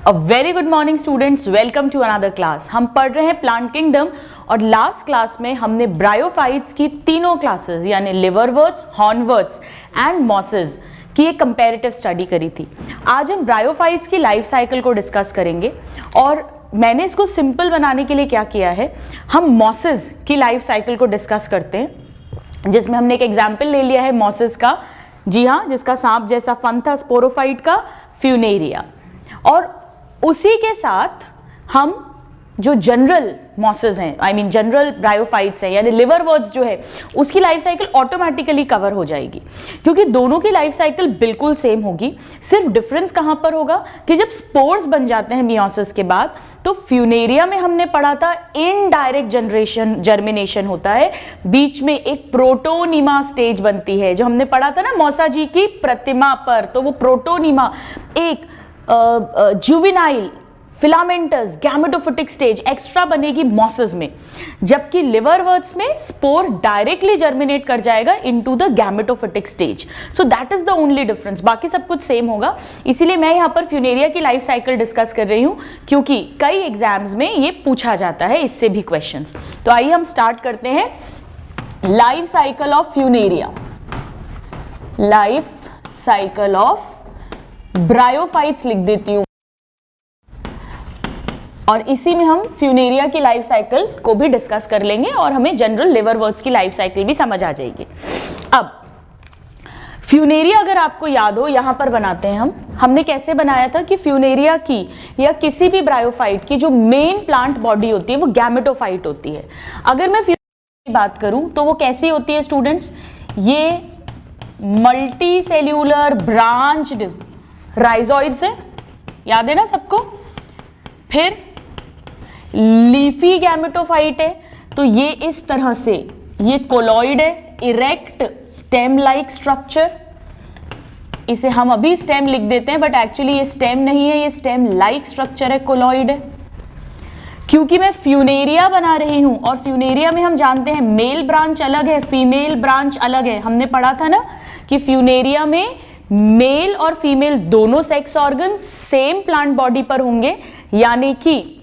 A very good morning students, welcome to another class. हम पढ़ रहे हैं प्लांट किंगडम और लास्ट क्लास में हमने ब्रायोफाइट्स की तीनों क्लासेस यानी लिवरवर्ट्स, हॉर्नवर्ट्स एंड मॉसेस की एक कंपैरेटिव स्टडी करी थी। आज हम ब्रायोफाइट्स की लाइफ साइकिल को डिस्कस करेंगे और मैंने इसको सिंपल बनाने के लिए क्या किया है, हम मॉसेस की लाइफ साइकिल को डिस्कस करते हैं, जिसमें हमने एक एग्जाम्पल ले लिया है मॉसेस का, जी हाँ, जिसका सांप जैसा फन था स्पोरोफाइट का फ्यूनेरिया, और उसी के साथ हम जो जनरल मॉसेस हैं, आई मीन जनरल ब्रायोफाइट्स हैं यानी लिवरवर्ट्स जो है, उसकी लाइफ साइकिल ऑटोमेटिकली कवर हो जाएगी, क्योंकि दोनों की लाइफ साइकिल बिल्कुल सेम होगी। सिर्फ डिफरेंस कहां पर होगा कि जब स्पोर्स बन जाते हैं मियोसिस के बाद, तो फ्यूनेरिया में हमने पढ़ा था इनडायरेक्ट जनरेशन जर्मिनेशन होता है, बीच में एक प्रोटोनिमा स्टेज बनती है, जो हमने पढ़ा था ना मौसा जी की प्रतिमा पर। तो वो प्रोटोनिमा एक juvenile filamentous gametophytic stage extra बनेगी मॉसेस में, जबकि लिवरवर्ट्स में स्पोर डायरेक्टली जर्मिनेट कर जाएगा into the gametophytic stage. So that is the only difference, बाकी सब कुछ सेम होगा। इसीलिए मैं यहां पर फ्यूनेरिया की लाइफ साइकिल डिस्कस कर रही हूं, क्योंकि कई एग्जाम्स में ये पूछा जाता है, इससे भी क्वेश्चंस। तो आइए हम स्टार्ट करते हैं life cycle of Funaria. Life cycle of bryophytes लिख देती हूं, और इसी में हम फ्यूनेरिया की लाइफ साइकिल को भी डिस्कस कर लेंगे और हमें जनरल लिवरवर्ट्स की लाइफ साइकिल भी समझ आ जाएगी। अब फ्यूनेरिया अगर आपको याद हो, यहां पर बनाते हैं हमने कैसे बनाया था कि फ्यूनेरिया की या किसी भी ब्रायोफाइट की जो मेन प्लांट बॉडी होती है वो गैमेटोफाइट होती है। अगर मैं फ्यूनेरिया की बात करूं तो वो कैसी होती है स्टूडेंट्स, ये मल्टी सेल्यूलर ब्रांच्ड राइजोइड्स है, याद है ना सबको। फिर लीफी गैमेटोफाइट है, तो ये इस तरह से, ये कोलॉइड है, इरेक्ट स्टेम लाइक स्ट्रक्चर, इसे हम अभी स्टेम लिख देते हैं बट एक्चुअली ये स्टेम नहीं है, ये स्टेम लाइक स्ट्रक्चर है, कोलॉइड है। क्योंकि मैं फ्यूनेरिया बना रही हूं और फ्यूनेरिया में हम जानते हैं मेल ब्रांच अलग है, फीमेल ब्रांच अलग है। हमने पढ़ा था ना कि फ्यूनेरिया में मेल और फीमेल दोनों sex organ same plant body पर होंगे, यानी कि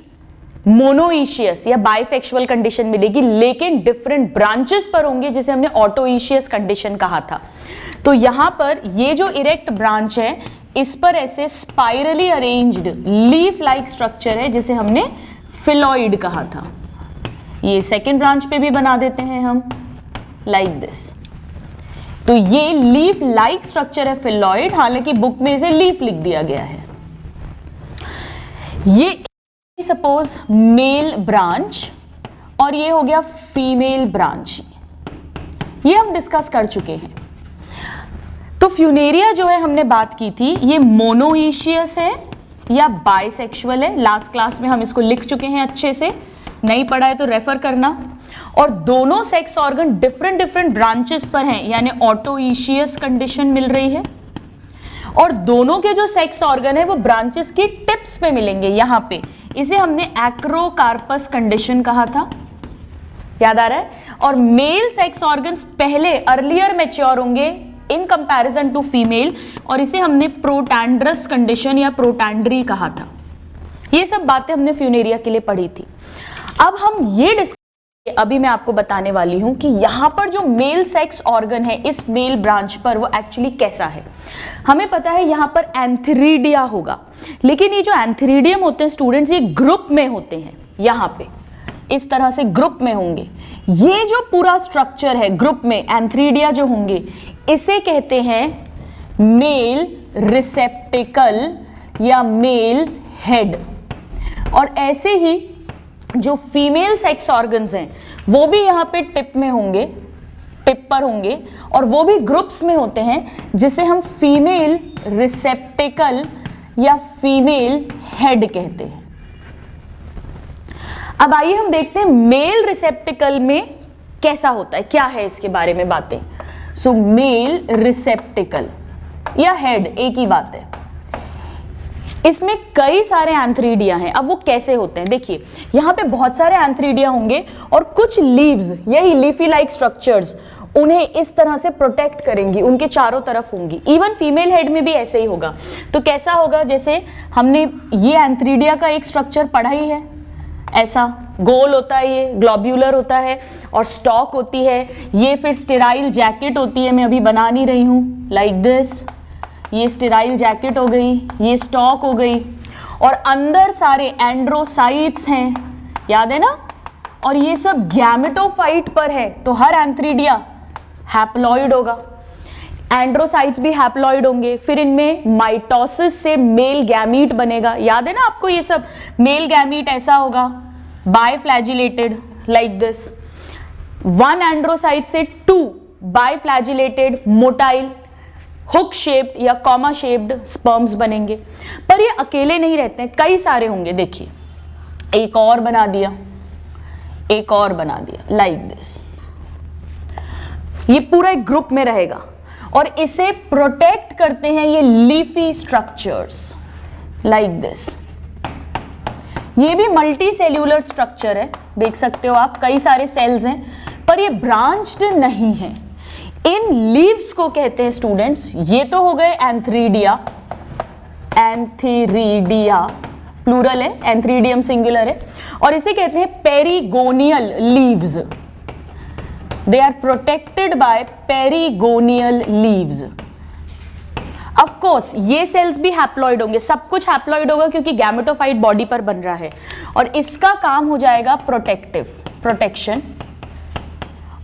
मोनोइशियस या बाइसेक्सुअल कंडीशन मिलेगी, लेकिन डिफरेंट ब्रांचेस पर होंगे, जिसे हमने ऑटोइशियस कंडीशन कहा था। तो यहां पर ये जो इरेक्ट ब्रांच है, इस पर ऐसे spirally arranged leaf like structure है, जिसे हमने फिलॉइड कहा था। ये सेकेंड ब्रांच पे भी बना देते हैं हम लाइक दिस। तो ये लीफ लाइक स्ट्रक्चर है फिलॉइड, हालांकि बुक में इसे लीफ लिख दिया गया है। ये सपोज मेल ब्रांच और ये हो गया फीमेल ब्रांच, ये हम डिस्कस कर चुके हैं। तो फ्यूनेरिया जो है हमने बात की थी, ये मोनोइशियस है या बाइसेक्सुअल है। लास्ट क्लास में हम इसको लिख चुके हैं अच्छे से, नहीं पढ़ा है तो रेफर करना। और दोनों sex organ different different branches पर हैं, यानी ऑटोइशियस कंडीशन मिल रही है, और दोनों के जो सेक्स ऑर्गन है वो ब्रांचेस की टिप्स पे मिलेंगे यहां पे। इसे हमने एक्रोकार्पस कंडीशन कहा था, याद आ रहा है। और मेल सेक्स ऑर्गन्स पहले अर्लियर मैच्योर होंगे इन कंपैरिजन टू फीमेल, और इसे हमने प्रोटैंड्रस कंडीशन या प्रोटैंड्री कहा था। ये सब बातें हमने फ्यूनेरिया के लिए पढ़ी थी। अब हम ये अभी मैं आपको बताने वाली हूं कि यहां पर जो मेल सेक्स ऑर्गन है इस मेल ब्रांच पर, वो एक्चुअली कैसा है। हमें पता है यहां पर एंथीरिडिया होगा, लेकिन ये जो एंथीरिडियम होते हैं स्टूडेंट्स, ये ग्रुप में होते हैं, यहां पे इस तरह से ग्रुप में होंगे। ये जो पूरा स्ट्रक्चर है ग्रुप में, एंथीरिडिया जो होंगे, इसे कहते हैं मेल रिसेप्टिकल या मेल हेड। और ऐसे ही जो फीमेल सेक्स ऑर्गन्स हैं वो भी यहाँ पे टिप में होंगे, टिप पर होंगे, और वो भी ग्रुप्स में होते हैं, जिसे हम फीमेल रिसेप्टिकल या फीमेल हेड कहते हैं। अब आइए हम देखते हैं मेल रिसेप्टिकल में कैसा होता है, क्या है इसके बारे में बातें। सो मेल रिसेप्टिकल या हेड एक ही बात है। इसमें कई सारे एंथ्रीडिया हैं। अब वो कैसे होते हैं, देखिए यहाँ पे बहुत सारे एंथ्रीडिया होंगे और कुछ लीव्स, यही लीफी लाइक स्ट्रक्चर्स, उन्हें इस तरह से प्रोटेक्ट करेंगी, उनके चारों तरफ होंगी। इवन फीमेल हेड में भी ऐसे ही होगा। तो कैसा होगा, जैसे हमने ये एंथ्रीडिया का एक स्ट्रक्चर पढ़ा ही है, ऐसा गोल होता है, ये ग्लोब्यूलर होता है और स्टॉक होती है। ये फिर स्टेराइल जैकेट होती है, मैं अभी बना नहीं रही हूँ, लाइक दिस। ये स्टेराइल जैकेट हो गई, ये स्टॉक हो गई, और अंदर सारे एंड्रोसाइट्स हैं, याद है ना। और ये सब गैमेटोफाइट पर है, तो हर एंथ्रीडिया हैप्लॉइड होगा, एंड्रोसाइट्स भी हैप्लॉइड होंगे। फिर इनमें माइटोसिस से मेल गैमीट बनेगा, याद है ना आपको ये सब। मेल गैमीट ऐसा होगा, बाइफ्लैजिलेटेड, लाइक दिस। वन एंड्रोसाइट से 2 बाइफ्लैजिलेटेड मोटाइल हुक शेप्ड या कॉमा शेप्ड स्पर्म्स बनेंगे। पर ये अकेले नहीं रहते हैं, कई सारे होंगे। देखिए, एक और बना दिया, एक और बना दिया, लाइक दिस। ये पूरा एक ग्रुप में रहेगा और इसे प्रोटेक्ट करते हैं ये लीफी स्ट्रक्चर्स, लाइक दिस। ये भी मल्टी सेल्यूलर स्ट्रक्चर है, देख सकते हो आप, कई सारे सेल्स हैं, पर ये ब्रांच्ड नहीं है। इन लीव्स को कहते हैं स्टूडेंट्स, ये तो हो गए एंथ्रीडिया, एंथीरीडिया प्लूरल है, एंथ्रीडियम सिंगुलर है, और इसे कहते हैं perigonial leaves. They are protected by perigonial leaves. Of course ये सेल्स भी हैप्लॉइड होंगे, सब कुछ हैप्लॉइड होगा क्योंकि गैमेटोफाइट बॉडी पर बन रहा है, और इसका काम हो जाएगा प्रोटेक्शन।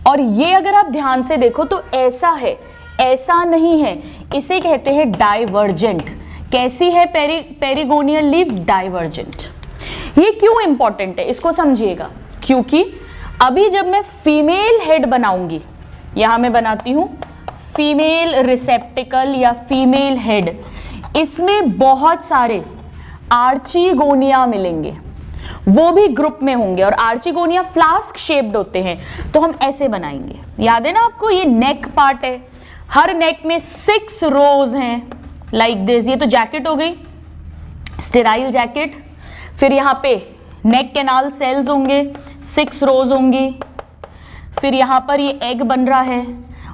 और ये अगर आप ध्यान से देखो तो ऐसा है, ऐसा नहीं है, इसे कहते हैं डाइवर्जेंट। कैसी है पेरिगोनियल लीव्स? डाइवर्जेंट। ये क्यों इंपॉर्टेंट है इसको समझिएगा, क्योंकि अभी जब मैं फीमेल हेड बनाऊंगी, यहां मैं बनाती हूं फीमेल रिसेप्टिकल या फीमेल हेड, इसमें बहुत सारे आर्चिगोनिया मिलेंगे, वो भी ग्रुप में होंगे, और आर्चिगोनिया फ्लास्क शेप्ड होते हैं, तो हम ऐसे बनाएंगे। याद है ना आपको, ये नेक पार्ट है, हर नेक में 6 रोज हैं, लाइक दिस। ये तो जैकेट हो गई, स्टेराइल जैकेट। फिर यहाँ पे नेक कैनाल सेल्स होंगे, 6 रोज होंगी। फिर यहाँ पर ये एग बन रहा है,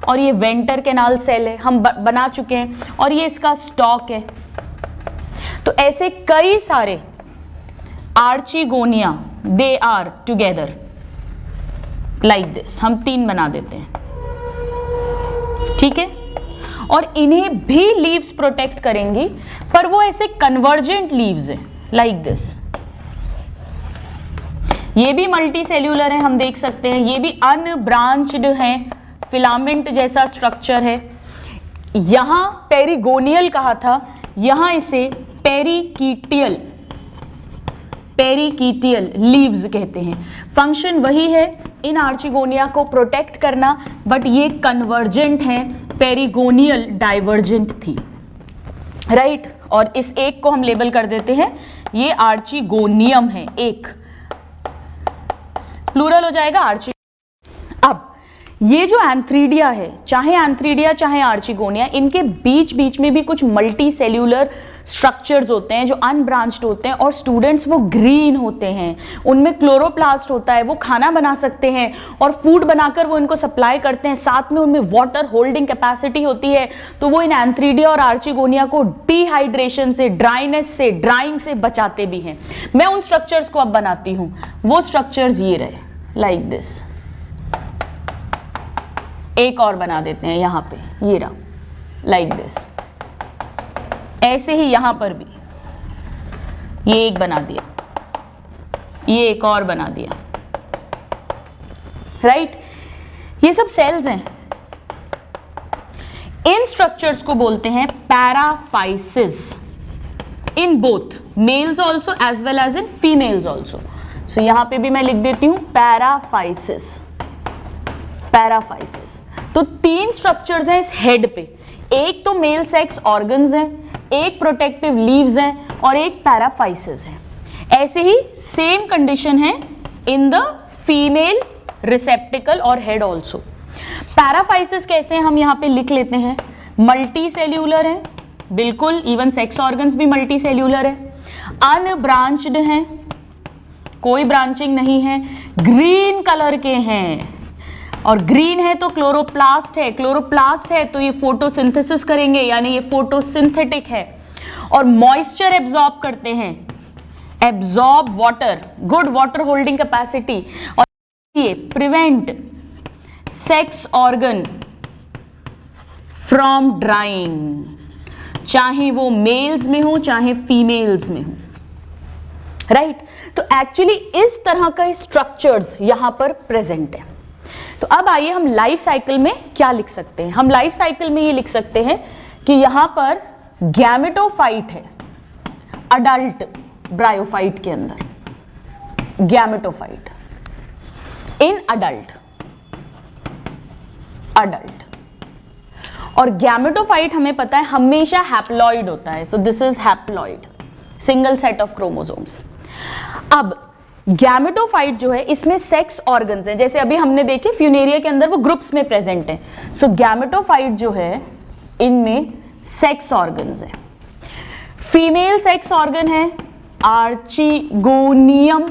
और ये वेंटर कैनाल सेल है, हम बना चुके हैं, और ये इसका स्टॉक है। तो ऐसे कई सारे archegonia, they are together like this. हम 3 बना देते हैं, ठीक है। और इन्हें भी लीव्स प्रोटेक्ट करेंगी, पर वो ऐसे कन्वर्जेंट लीव्स हैं, लाइक दिस। ये भी मल्टी सेल्यूलर है, हम देख सकते हैं। ये भी अनब्रांच्ड है, फिलामेंट जैसा स्ट्रक्चर है। यहां पेरिगोनियल कहा था, यहां इसे पेरिकीटियल लीव्स कहते हैं। फंक्शन वही है, इन आर्चिगोनिया को प्रोटेक्ट करना, बट ये कन्वर्जेंट है, पेरिगोनियल डाइवर्जेंट थी, राइट। और इस एक को हम लेबल कर देते हैं, ये आर्चिगोनियम है, एक प्लूरल हो जाएगा आर्ची। अब ये जो एंथ्रीडिया है, चाहे एंथ्रीडिया चाहे आर्चिगोनिया, इनके बीच बीच में भी कुछ मल्टी सेल्यूलर स्ट्रक्चर्स होते हैं जो अनब्रांच्ड होते हैं, और स्टूडेंट्स वो ग्रीन होते हैं, उनमें क्लोरोप्लास्ट होता है, वो खाना बना सकते हैं और फूड बनाकर वो इनको सप्लाई करते हैं, साथ में उनमें वाटर होल्डिंग कैपेसिटी होती है। तो वो इन एंथ्रीडिया और आर्चिगोनिया को डिहाइड्रेशन से, ड्राइनेस से, ड्राइंग से बचाते भी हैं। मैं उन स्ट्रक्चर्स को अब बनाती हूं, वो स्ट्रक्चर्स ये रहे, लाइक दिस। एक और बना देते हैं यहां पे, ये रहा, लाइक दिस। ऐसे ही यहां पर भी ये एक बना दिया, ये एक और बना दिया, राइट। ये सब सेल्स हैं। इन स्ट्रक्चर्स को बोलते हैं paraphyses, in both males also as well as in females also. So यहां पे भी मैं लिख देती हूं पैराफाइसिस, पैराफाइसिस। तो 3 स्ट्रक्चर्स हैं इस हेड पे, एक तो मेल सेक्स ऑर्गन्स हैं, एक प्रोटेक्टिव लीव्स हैं, और एक पैराफाइसिस है। ऐसे ही सेम कंडीशन है इन द फीमेल रिसेप्टिकल और हेड ऑल्सो। पैराफाइसिस कैसे हैं हम यहां पे लिख लेते हैं, मल्टी सेल्यूलर है, बिल्कुल, इवन सेक्स ऑर्गन्स भी मल्टी सेल्यूलर है, अनब्रांच्ड हैं, कोई ब्रांचिंग नहीं है, ग्रीन कलर के हैं, और ग्रीन है तो क्लोरोप्लास्ट है, क्लोरोप्लास्ट है तो ये फोटोसिंथेसिस करेंगे, यानी ये फोटोसिंथेटिक है और मॉइस्चर एब्जॉर्ब करते हैं, absorb water, good water holding capacity, और ये prevent sex organ from drawing, चाहे वो मेल्स में हो चाहे फीमेल्स में हो, राइट। तो एक्चुअली इस तरह का स्ट्रक्चर्स यहां पर प्रेजेंट है। तो अब आइए हम लाइफ साइकिल में क्या लिख सकते हैं। हम लाइफ साइकिल में ये लिख सकते हैं कि यहां पर गैमेटोफाइट है, अडल्ट ब्रायोफाइट के अंदर, गैमेटोफाइट इन अडल्ट, और गैमेटोफाइट हमें पता है हमेशा हैप्लॉइड होता है, सो this is haploid, single set of chromosomes. अब गैमेटोफाइट जो है इसमें सेक्स ऑर्गन्स हैं, जैसे अभी हमने देखे फ्यूनेरिया के अंदर वो ग्रुप्स में प्रेजेंट हैं। सो गैमेटोफाइट जो है इनमें सेक्स ऑर्गन्स हैं। फीमेल सेक्स ऑर्गन है आर्चिगोनियम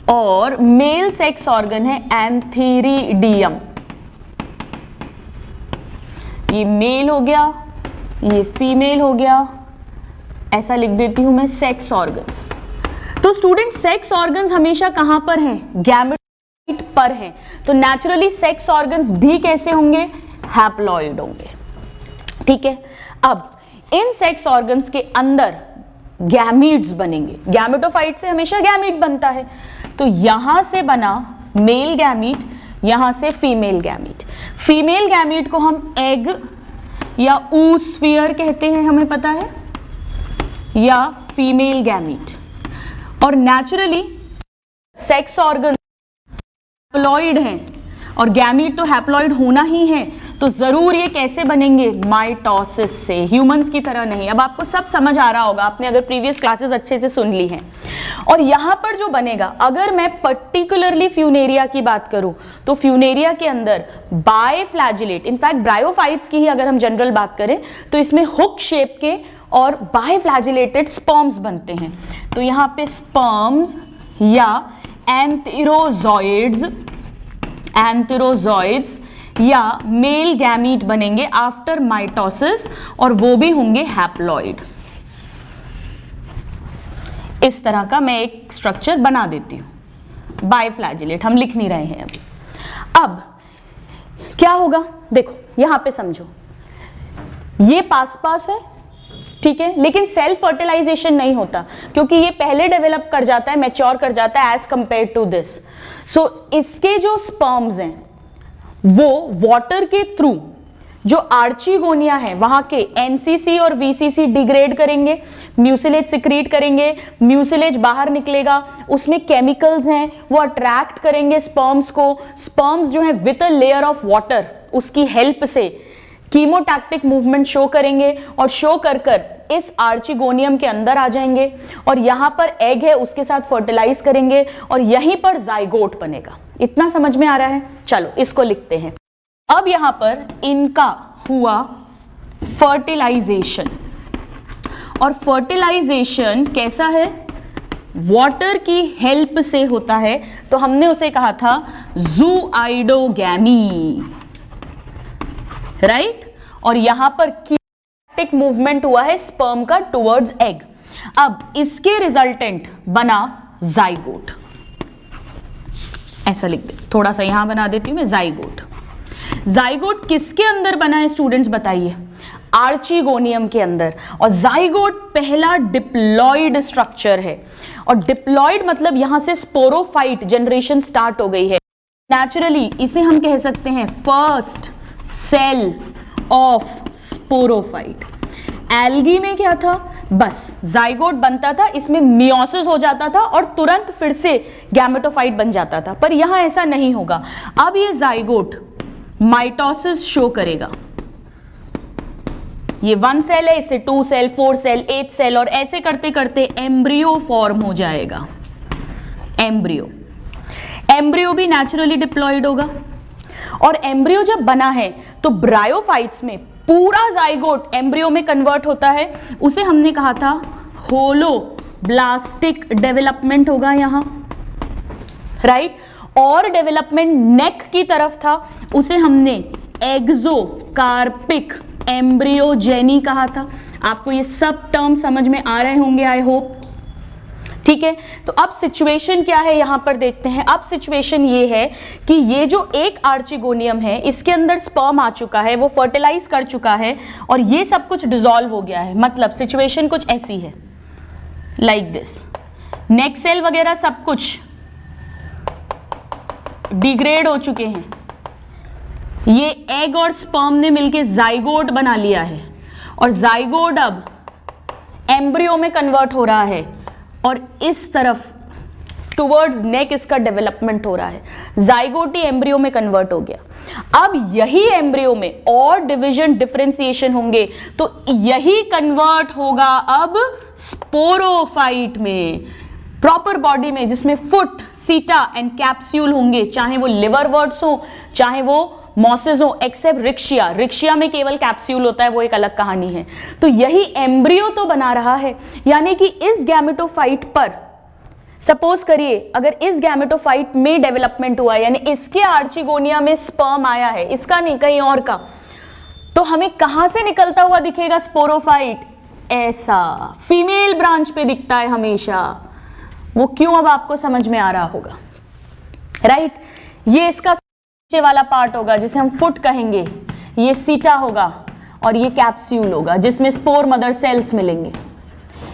और मेल सेक्स ऑर्गन है एंथीरिडियम। ये मेल हो गया, ये फीमेल हो गया, ऐसा लिख देती हूं मैं सेक्स ऑर्गन्स। तो स्टूडेंट सेक्स ऑर्गन्स हमेशा कहां पर हैं? गैमेटोफाइट पर हैं। तो नेचुरली सेक्स ऑर्गन्स भी कैसे होंगे? हैप्लॉइड होंगे, ठीक है। अब इन सेक्स ऑर्गन्स के अंदर गैमीट्स बनेंगे, गैमेटोफाइट से हमेशा गैमीट बनता है, तो यहां से बना मेल गैमीट, यहां से फीमेल गैमीट। फीमेल गैमीट को हम एग या oosphere कहते हैं, हमें पता है, या फीमेल गैमीट। और नेचुरली सेक्स ऑर्गन हैप्लॉइड हैं और गैमीट तो हैप्लॉइड होना ही है, तो जरूर ये कैसे बनेंगे? माइटोसिस से, ह्यूमंस की तरह नहीं। अब आपको सब समझ आ रहा होगा, आपने अगर प्रीवियस क्लासेस अच्छे से सुन ली हैं। और यहां पर जो बनेगा, अगर मैं पर्टिकुलरली फ्यूनेरिया की बात करूं तो फ्यूनेरिया के अंदर बायफ्लैजिलेट, इनफैक्ट ब्रायोफाइट्स की ही अगर हम जनरल बात करें तो इसमें हुक शेप के और बायफ्लैजिलेटेड स्पर्म्स बनते हैं। तो यहां पे स्पर्म्स या एंथेरोजॉइड्स या मेल गैमीट बनेंगे आफ्टर माइटोसिस, और वो भी होंगे हैप्लॉइड। इस तरह का मैं एक स्ट्रक्चर बना देती हूं, बायफ्लैजिलेट हम लिख नहीं रहे हैं अभी। अब क्या होगा? देखो यहां पे समझो, ये पास पास है, ठीक है, लेकिन सेल्फ फर्टिलाइजेशन नहीं होता क्योंकि ये पहले डेवलप कर जाता है, मैच्योर कर जाता है एज कंपेयर टू दिस। सो इसके जो स्पर्म्स हैं वो वाटर के थ्रू जो आर्चिगोनिया है वहां के एनसीसी और वीसीसी डिग्रेड करेंगे, म्यूसिलेज सिक्रीट करेंगे, म्यूसिलेज बाहर निकलेगा, उसमें केमिकल्स हैं वो अट्रैक्ट करेंगे स्पर्म्स को। स्पर्म्स जो है with a layer of water, उसकी हेल्प से कीमोटैक्टिक मूवमेंट शो करेंगे और शो कर कर इस आर्चिगोनियम के अंदर आ जाएंगे, और यहां पर एग है उसके साथ फर्टिलाइज करेंगे और यहीं पर जाइगोट बनेगा। इतना समझ में आ रहा है? चलो इसको लिखते हैं। अब यहां पर इनका हुआ फर्टिलाइजेशन, और फर्टिलाइजेशन कैसा है? वाटर की हेल्प से होता है, तो हमने उसे कहा था ज़ूआइडोगैमी, राइट। और यहां पर कीमोटैक्टिक मूवमेंट हुआ है स्पर्म का टुवर्ड्स एग। अब इसके रिजल्टेंट बना जाइगोट, ऐसा लिख दे, थोड़ा सा यहां बना देती हूं मैं, जाइगोट। जाइगोट किसके अंदर बना है स्टूडेंट्स बताइए? आर्चिगोनियम के अंदर। और जाइगोट पहला डिप्लॉइड स्ट्रक्चर है, और डिप्लॉइड मतलब यहां से स्पोरोफाइट जनरेशन स्टार्ट हो गई है। नेचुरली इसे हम कह सकते हैं first cell of sporophyte. Algae में क्या था? बस जाइगोट बनता था, इसमें मियोसिस हो जाता था और तुरंत फिर से गैमेटोफाइट बन जाता था, पर यहां ऐसा नहीं होगा। अब ये जाइगोट माइटोसिस शो करेगा, ये 1 सेल है, इससे 2 सेल, 4 सेल, 8 सेल, और ऐसे करते करते एम्ब्रियो फॉर्म हो जाएगा। एम्ब्रियो भी नेचुरली डिप्लॉइड होगा, और एम्ब्रियो जब बना है तो ब्रायोफाइट्स में पूरा जाइगोट एम्ब्रियो में कन्वर्ट होता है, उसे हमने कहा था होलोब्लास्टिक डेवलपमेंट होगा यहां, राइट। और डेवलपमेंट नेक की तरफ था, उसे हमने एक्सोकार्पिक एम्ब्रियोजेनी कहा था। आपको ये सब टर्म समझ में आ रहे होंगे आई होप, ठीक है। तो अब सिचुएशन क्या है यहां पर देखते हैं। अब सिचुएशन ये है कि ये जो एक आर्चिगोनियम है इसके अंदर स्पर्म आ चुका है, वो फर्टिलाइज कर चुका है और ये सब कुछ डिसॉल्व हो गया है। मतलब सिचुएशन कुछ ऐसी है, लाइक दिस। नेक सेल वगैरह सब कुछ डिग्रेड हो चुके हैं। ये एग और स्पर्म ने मिलके जाइगोट बना लिया है और जाइगोट अब एम्ब्रियो में कन्वर्ट हो रहा है और इस तरफ टुवर्ड्स नेक इसका डेवलपमेंट हो रहा है। जाइगोटी एम्ब्रियो में कन्वर्ट हो गया। अब यही एम्ब्रियो में और डिवीजन डिफरेंशिएशन होंगे तो यही कन्वर्ट होगा अब स्पोरोफाइट में, प्रॉपर बॉडी में, जिसमें फुट, सीटा एंड कैप्सूल होंगे, चाहे वो लिवरवर्ट्स हो चाहे वो मॉसेस हो, एक्सेप्ट रिक्शिया। रिक्शिया में केवल कैप्सूल होता है, वो एक अलग कहानी है। तो यही एम्ब्रियो तो बना रहा है, यानी कि इस गैमेटोफाइट पर सपोज करिए अगर इस गैमेटोफाइट में डेवलपमेंट हुआ है, यानी इसके आर्चिगोनिया में स्पर्म आया है, इसका नहीं कहीं और का, तो हमें कहां से निकलता हुआ दिखेगा स्पोरोफाइट? ऐसा फीमेल ब्रांच पे दिखता है हमेशा। वो क्यों अब आपको समझ में आ रहा होगा, राइट? ये इसका नीचे वाला पार्ट होगा जिसे हम फुट कहेंगे, ये सीटा होगा और ये कैप्सूल होगा जिसमें स्पोर मदर सेल्स मिलेंगे।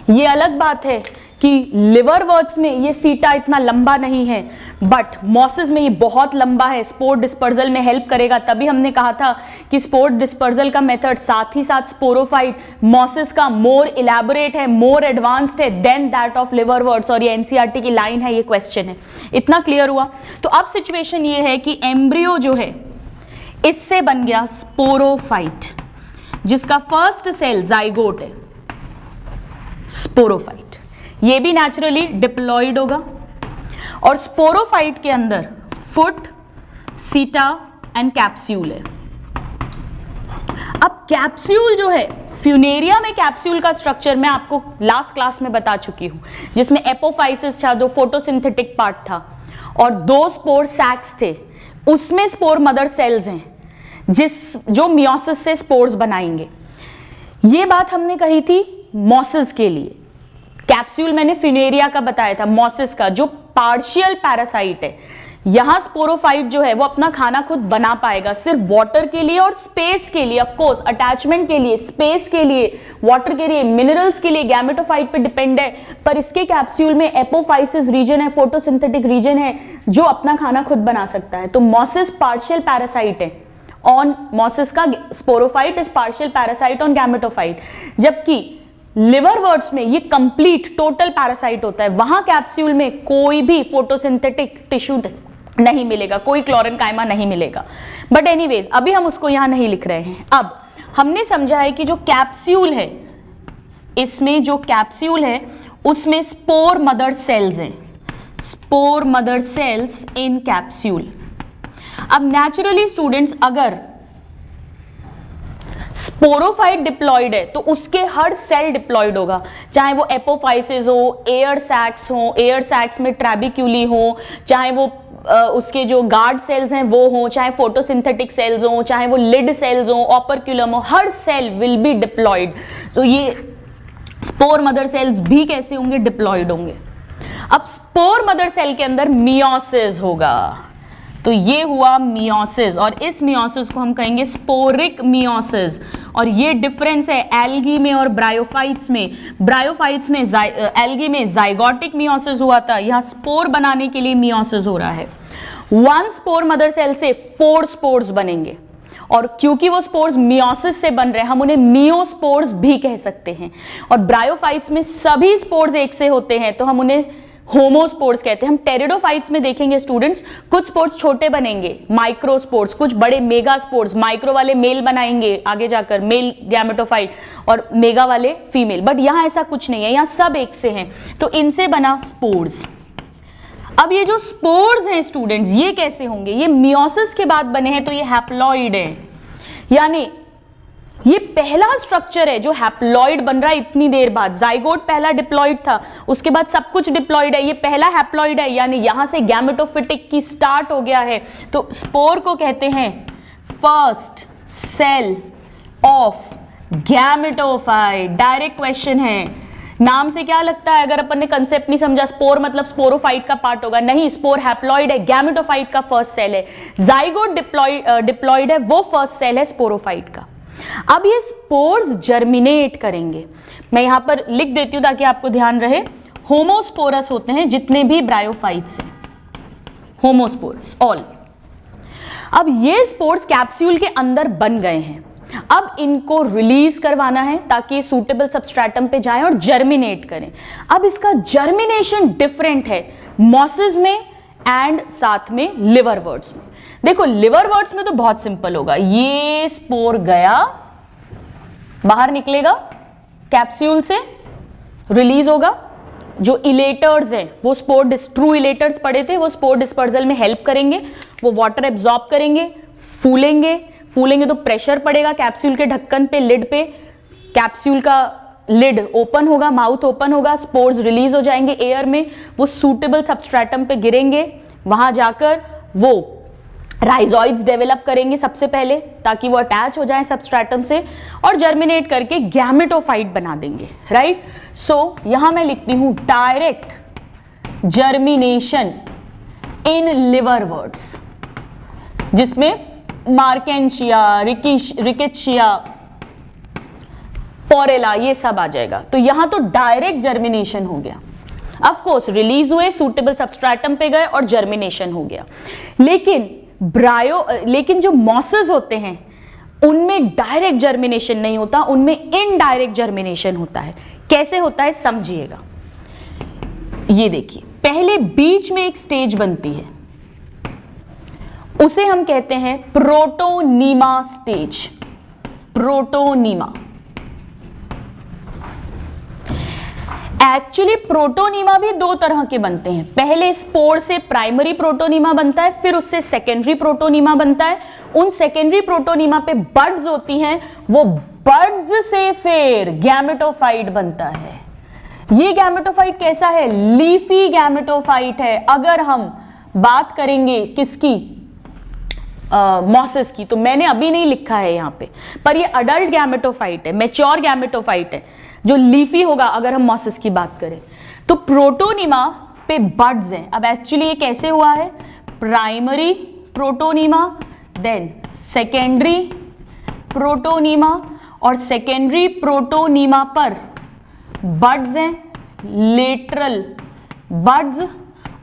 ये अलग बात है कि लिवरवर्ट्स में ये सीटा इतना लंबा नहीं है, बट मॉसेस में ये बहुत लंबा है, स्पोर डिस्पर्जल में हेल्प करेगा। तभी हमने कहा था कि स्पोर डिस्पर्जल का मेथड साथ ही साथ स्पोरोफाइट मॉसेस का मोर इलैबोरेट है, मोर एडवांस्ड है देन दैट ऑफ लिवरवर्ट्स। और ये एनसीईआरटी की लाइन है, ये क्वेश्चन है। इतना क्लियर हुआ? तो अब सिचुएशन ये है कि एम्ब्रियो जो है इससे बन गया स्पोरोफाइट, जिसका फर्स्ट सेल जाइगोट है, स्पोरोफाइट। ये भी नेचुरली डिप्लॉइड होगा और स्पोरोफाइट के अंदर फुट, सीटा एंड कैप्सूल है। अब कैप्सूल जो है, फ्यूनेरिया में कैप्सूल का स्ट्रक्चर मैं आपको लास्ट क्लास में बता चुकी हूं, जिसमें एपोफाइसिस था जो फोटोसिंथेटिक पार्ट था और 2 स्पोर सैक्स थे, उसमें स्पोर मदर सेल्स हैं जो मियोसिस से स्पोर्स बनाएंगे। ये बात हमने कही थी मॉसेस के लिए। कैप्सूल मैंने फ्यूनेरिया का बताया था, मॉसेस का जो पार्शियल पैरासाइट है। यहां स्पोरोफाइट जो है वो अपना खाना खुद बना पाएगा, सिर्फ वाटर के लिए और स्पेस के लिए, ऑफ कोर्स अटैचमेंट के लिए, स्पेस के लिए, वाटर के लिए, मिनरल्स के लिए गैमेटोफाइट पे डिपेंड है। पर इसके कैप्सूल में एपोफाइसिस रीजन है, फोटोसिंथेटिक रीजन है जो अपना खाना खुद बना सकता है। तो मॉसेस पार्शियल पैरासाइट है ऑन मॉसेस का, sporophyte is partial parasite on gametophyte. जबकि लिवरवर्ट्स में ये कंप्लीट टोटल पैरासाइट होता है, वहां कैप्सूल में कोई भी फोटोसिंथेटिक टिश्यू नहीं मिलेगा, कोई क्लोरेनकाइमा नहीं मिलेगा। बट एनीवेज अभी हम उसको यहां नहीं लिख रहे हैं। अब हमने समझा है कि जो कैप्सूल है, इसमें जो कैप्सूल है उसमें स्पोर मदर सेल्स हैं, स्पोर मदर सेल्स इन कैप्सूल। अब नेचुरली स्टूडेंट्स अगर स्पोरोफाइट डिप्लॉइड है तो उसके हर सेल डिप्लॉइड होगा, चाहे वो एपोफाइसिस हो, एयर सैक्स हो, एयर सैक्स में ट्रैबिक्यूली हो, चाहे वो उसके जो गार्ड सेल्स हैं वो हो, चाहे फोटोसिंथेटिक सेल्स हो, चाहे वो लिड सेल्स हो, ऑपरक्यूलम हो, हर सेल विल बी डिप्लॉइड। तो ये स्पोर मदर सेल्स भी कैसे होंगे? डिप्लॉइड होंगे। अब स्पोर मदर सेल के अंदर मियोसिस होगा, तो ये हुआ मियोसिस और इस मियोसिस को हम कहेंगे स्पोरिक मियोसिस। और ये डिफरेंस है एल्गी में और ब्रायोफाइट्स में। ब्रायोफाइट्स में एल्गी में जाइगोटिक मियोसिस हुआ था, यहाँ स्पोर बनाने के लिए मियोसिस हो रहा है। 1 स्पोर मदर सेल से 4 स्पोर्स बनेंगे और क्योंकि वो स्पोर्स मियोसिस से बन रहे हैं हम उन्हें मियोस्पोर्स भी कह सकते हैं। और ब्रायोफाइट्स में सभी स्पोर्स एक से होते हैं तो हम उन्हें होमोस्पोर्स कहते हैं। हम टेरिडोफाइट्स में देखेंगे स्टूडेंट्स, कुछ स्पोर्स छोटे बनेंगे माइक्रोस्पोर्स, कुछ बड़े मेगा स्पोर्स। माइक्रो वाले मेल बनाएंगे आगे जाकर, मेल गैमेटोफाइट, और मेगा वाले फीमेल। बट यहां ऐसा कुछ नहीं है, यहां सब एक से हैं, तो इनसे बना स्पोर्स। अब ये जो स्पोर्स हैं स्टूडेंट्स, ये कैसे होंगे? ये मियोसिस के बाद बने हैं तो ये हैप्लॉइड है, यानी ये पहला स्ट्रक्चर है जो हैप्लॉइड बन रहा है इतनी देर बाद। जाइगोट पहला डिप्लॉइड था, उसके बाद सब कुछ डिप्लॉइड है, ये पहला हैप्लॉइड है, यानी यहां से गैमेटोफिटिक की स्टार्ट हो गया है। तो स्पोर को कहते हैं first cell of gametophyte. Direct question है, नाम से क्या लगता है, अगर अपन ने कंसेप्ट नहीं समझा, स्पोर मतलब स्पोरोफाइट का पार्ट होगा, नहीं, स्पोर हैप्लॉइड है, गैमेटोफाइट का फर्स्ट सेल है। जाइगोट डिप्लॉइड है, वो फर्स्ट सेल है स्पोरोफाइट का। अब ये स्पोर्स जर्मिनेट करेंगे, मैं यहां पर लिख देती हूं ताकि आपको ध्यान रहे। होमोस्पोरस होते हैं जितने भी ब्रायोफाइट्स हैं, होमोस्पोरस ऑल। अब ये स्पोर्स कैप्सूल के अंदर बन गए हैं, अब इनको रिलीज करवाना है ताकि सूटेबल सबस्ट्रेटम पे जाएं और जर्मिनेट करें। अब इसका जर्मिनेशन डिफरेंट है मॉसेस में एंड साथ में लिवरवर्ट्स में। देखो लिवरवर्ट्स में तो बहुत सिंपल होगा, ये स्पोर गया, बाहर निकलेगा कैप्सूल से, रिलीज होगा। जो इलेटर्स हैं वो स्पोर ट्रू इलेटर्स पड़े थे, वो स्पोर डिस्पर्सल में हेल्प करेंगे, वो वाटर एब्जॉर्ब करेंगे, फूलेंगे तो प्रेशर पड़ेगा कैप्सूल के ढक्कन पे, लिड पे, कैप्सूल का लिड ओपन होगा, माउथ ओपन होगा, स्पोर्स रिलीज हो जाएंगे एयर में, वो सूटेबल सबस्ट्रेटम पे गिरेंगे, वहां जाकर वो राइजोइड्स डेवलप करेंगे सबसे पहले ताकि वो अटैच हो जाएं सबस्ट्रेटम से और जर्मिनेट करके गैमेटोफाइट बना देंगे, राइट। सो यहां मैं लिखती हूं डायरेक्ट जर्मिनेशन इन लिवरवर्ट्स, जिसमें मार्केंशिया, रिकेशिया, पोरेला ये सब आ जाएगा। तो यहां तो डायरेक्ट जर्मिनेशन हो गया, ऑफ कोर्स रिलीज हुए, सूटेबल सबस्ट्रेटम पे गए और जर्मिनेशन हो गया। लेकिन जो मॉसेस होते हैं उनमें डायरेक्ट जर्मिनेशन नहीं होता, उनमें इनडायरेक्ट जर्मिनेशन होता है। कैसे होता है समझिएगा, ये देखिए, पहले बीच में एक स्टेज बनती है, उसे हम कहते हैं protonema stage. Protonema, actually protonema भी दो तरह के बनते हैं, पहले स्पोर से प्राइमरी प्रोटोनीमा बनता है, फिर उससे सेकेंडरी प्रोटोनीमा बनता है। उन सेकेंडरी प्रोटोनीमा पे बड्स होती हैं, वो बड्स से फिर गैमेटोफाइट बनता है। ये गैमेटोफाइट कैसा है, लीफी गैमेटोफाइट है। अगर हम बात करेंगे किसकी, मॉसेस की, तो मैंने अभी नहीं लिखा है यहां पे, पर ये अडल्ट गैमेटोफाइट है, मैच्योर गैमेटोफाइट है जो लीफी होगा अगर हम मॉसेस की बात करें। तो प्रोटोनीमा पे बड्स हैं। अब एक्चुअली ये कैसे हुआ है, primary protonema, then secondary protonema, और सेकेंडरी प्रोटोनीमा पर बड्स हैं, लेटरल बड्स,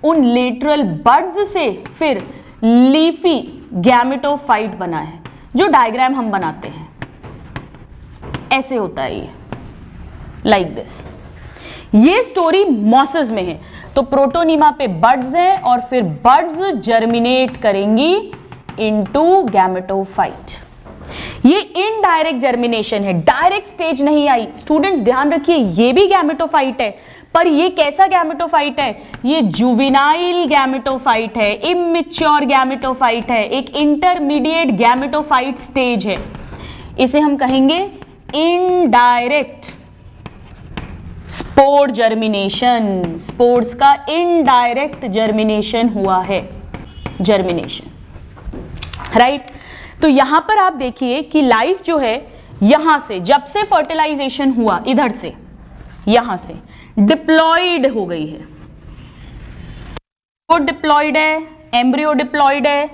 उन लेटरल बड्स से फिर लीफी गैमेटोफाइट बना है, जो डायग्राम हम बनाते हैं ऐसे होता है ये, लाइक दिस। ये स्टोरी मॉसेस में है। तो प्रोटोनीमा पे बड्स हैं और फिर बड्स जर्मिनेट करेंगी इनटू गैमेटोफाइट। ये इनडायरेक्ट जर्मिनेशन है, डायरेक्ट स्टेज नहीं आई। स्टूडेंट्स ध्यान रखिए, ये भी गैमेटोफाइट है, पर ये कैसा गैमेटोफाइट है, ये जुवेनाइल गैमेटोफाइट है, इमैच्योर गैमेटोफाइट है, एक इंटरमीडिएट गैमेटोफाइट स्टेज है। इसे हम कहेंगे इनडायरेक्ट स्पोर जर्मिनेशन। स्पोर्स का इनडायरेक्ट जर्मिनेशन हुआ है, जर्मिनेशन, राइट। तो यहां पर आप देखिए कि लाइफ जो है यहां से जब से फर्टिलाइजेशन हुआ, इधर से यहां से डिप्लॉइड हो गई है, डिप्लॉइड है, एम्ब्रियो डिप्लॉइड है,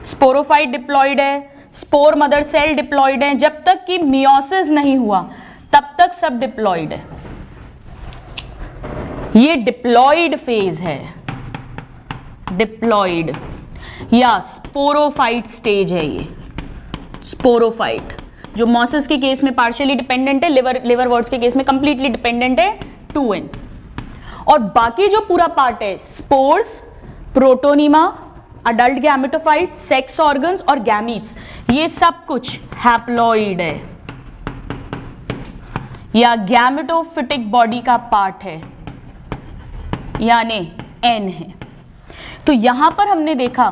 स्पोरोफाइट डिप्लॉइड है, स्पोर मदर सेल डिप्लॉइड है। जब तक कि मियोसिस नहीं हुआ तब तक सब डिप्लॉइड है। ये डिप्लॉइड फेज है, डिप्लॉइड या स्पोरोफाइट स्टेज है। ये स्पोरोफाइट जो मॉसेस के केस में पार्शियली डिपेंडेंट है, लिवरवर्ट्स के केस में कंप्लीटली डिपेंडेंट है 2n। और बाकी जो पूरा पार्ट है spores, protonema, adult gametophyte, sex organs और गैमीट्स, ये सब कुछ हैप्लॉइड है या गैमेटोफिटिक बॉडी का पार्ट है, यानी n है। तो यहां पर हमने देखा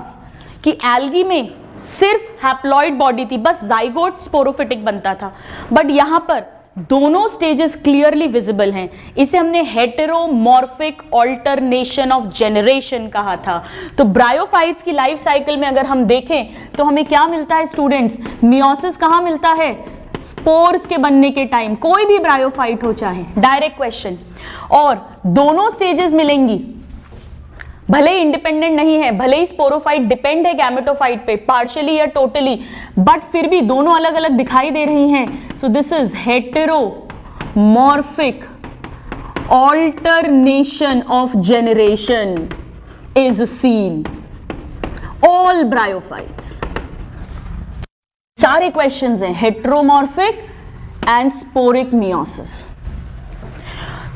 कि एल्गी में सिर्फ हैप्लॉइड बॉडी थी, बस जाइगोट स्पोरोफिटिक बनता था, बट यहां पर दोनों स्टेजेस क्लियरली विजिबल हैं। इसे हमने हेटेरोमॉर्फिक ऑल्टरनेशन ऑफ जनरेशन कहा था। तो ब्रायोफाइट्स की लाइफ साइकिल में अगर हम देखें तो हमें क्या मिलता है स्टूडेंट्स, मियोसिस कहां मिलता है, स्पोर्स के बनने के टाइम, कोई भी ब्रायोफाइट हो चाहे, डायरेक्ट क्वेश्चन, और दोनों स्टेजेस मिलेंगी, भले ही इंडिपेंडेंट नहीं है, भले ही स्पोरोफाइट डिपेंड है गैमेटोफाइट पे पार्शियली या टोटली, बट फिर भी दोनों अलग अलग दिखाई दे रही हैं। So this is heteromorphic alternation of generation is seen all bryophytes. सारे क्वेश्चंस हैं हेटेरोमॉर्फिक एंड स्पोरिक मियोसिस।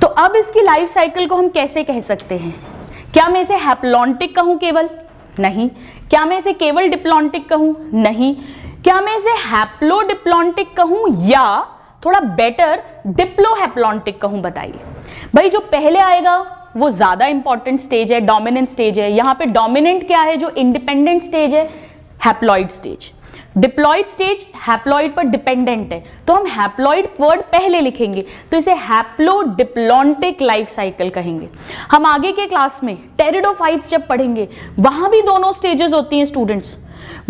तो अब इसकी लाइफ साइकिल को हम कैसे कह सकते हैं? क्या मैं इसे हैप्लॉन्टिक कहूं केवल? नहीं। क्या मैं इसे केवल डिप्लॉन्टिक कहूं? नहीं। क्या मैं इसे हैप्लोडिप्लॉन्टिक कहूं या थोड़ा बेटर डिप्लोहैप्लॉन्टिक कहूं? बताइए भाई। जो पहले आएगा वो ज्यादा इंपॉर्टेंट स्टेज है, डोमिनेंट स्टेज है। यहां पे डोमिनेंट क्या है? जो इंडिपेंडेंट स्टेज है, haploid stage. Diploid stage haploid पर डिपेंडेंट है, तो हम हैप्लॉइड वर्ड पहले लिखेंगे, तो इसे हैप्लोडिप्लॉन्टिक लाइफ साइकिल कहेंगे। हम आगे के क्लास में टेरिडोफाइट्स जब पढ़ेंगे वहां भी दोनों स्टेजेस होती हैं स्टूडेंट्स।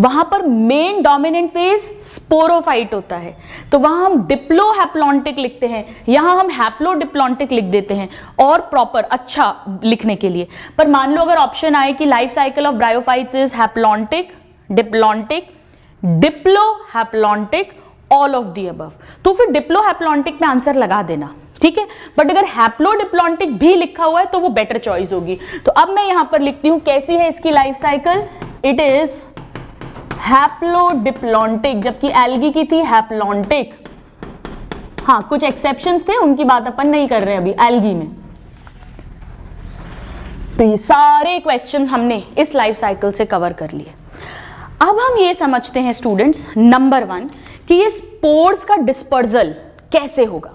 वहां पर मेन डोमिनेंट फेज स्पोरोफाइट होता है, तो वहां हम डिप्लोहैप्लॉन्टिक लिखते हैं, यहां हम हैप्लोडिप्लॉन्टिक लिख देते हैं और प्रॉपर अच्छा लिखने के लिए। पर मान लो अगर ऑप्शन आए कि life cycle of bryophytes is haplontic, diplontic, diplohaplontic, all of the above, तो फिर डिप्लोहैप्लॉन्टिक में आंसर लगा देना, ठीक है। बट अगर हैप्लोडिप्लॉन्टिक भी लिखा हुआ है तो वो बेटर चॉइस होगी। तो अब मैं यहां पर लिखती हूं कैसी है इसकी life cycle, it is haplodiplontic, जबकि एल्गी की थी हैप्लॉन्टिक। हाँ, कुछ एक्सेप्शंस थे, उनकी बात अपन नहीं कर रहे अभी एल्गी में। तो ये सारे क्वेश्चंस हमने इस लाइफ साइकिल से कवर कर लिए। अब हम ये समझते हैं स्टूडेंट्स, नंबर 1 कि ये स्पोर्स का डिस्पर्जल कैसे होगा,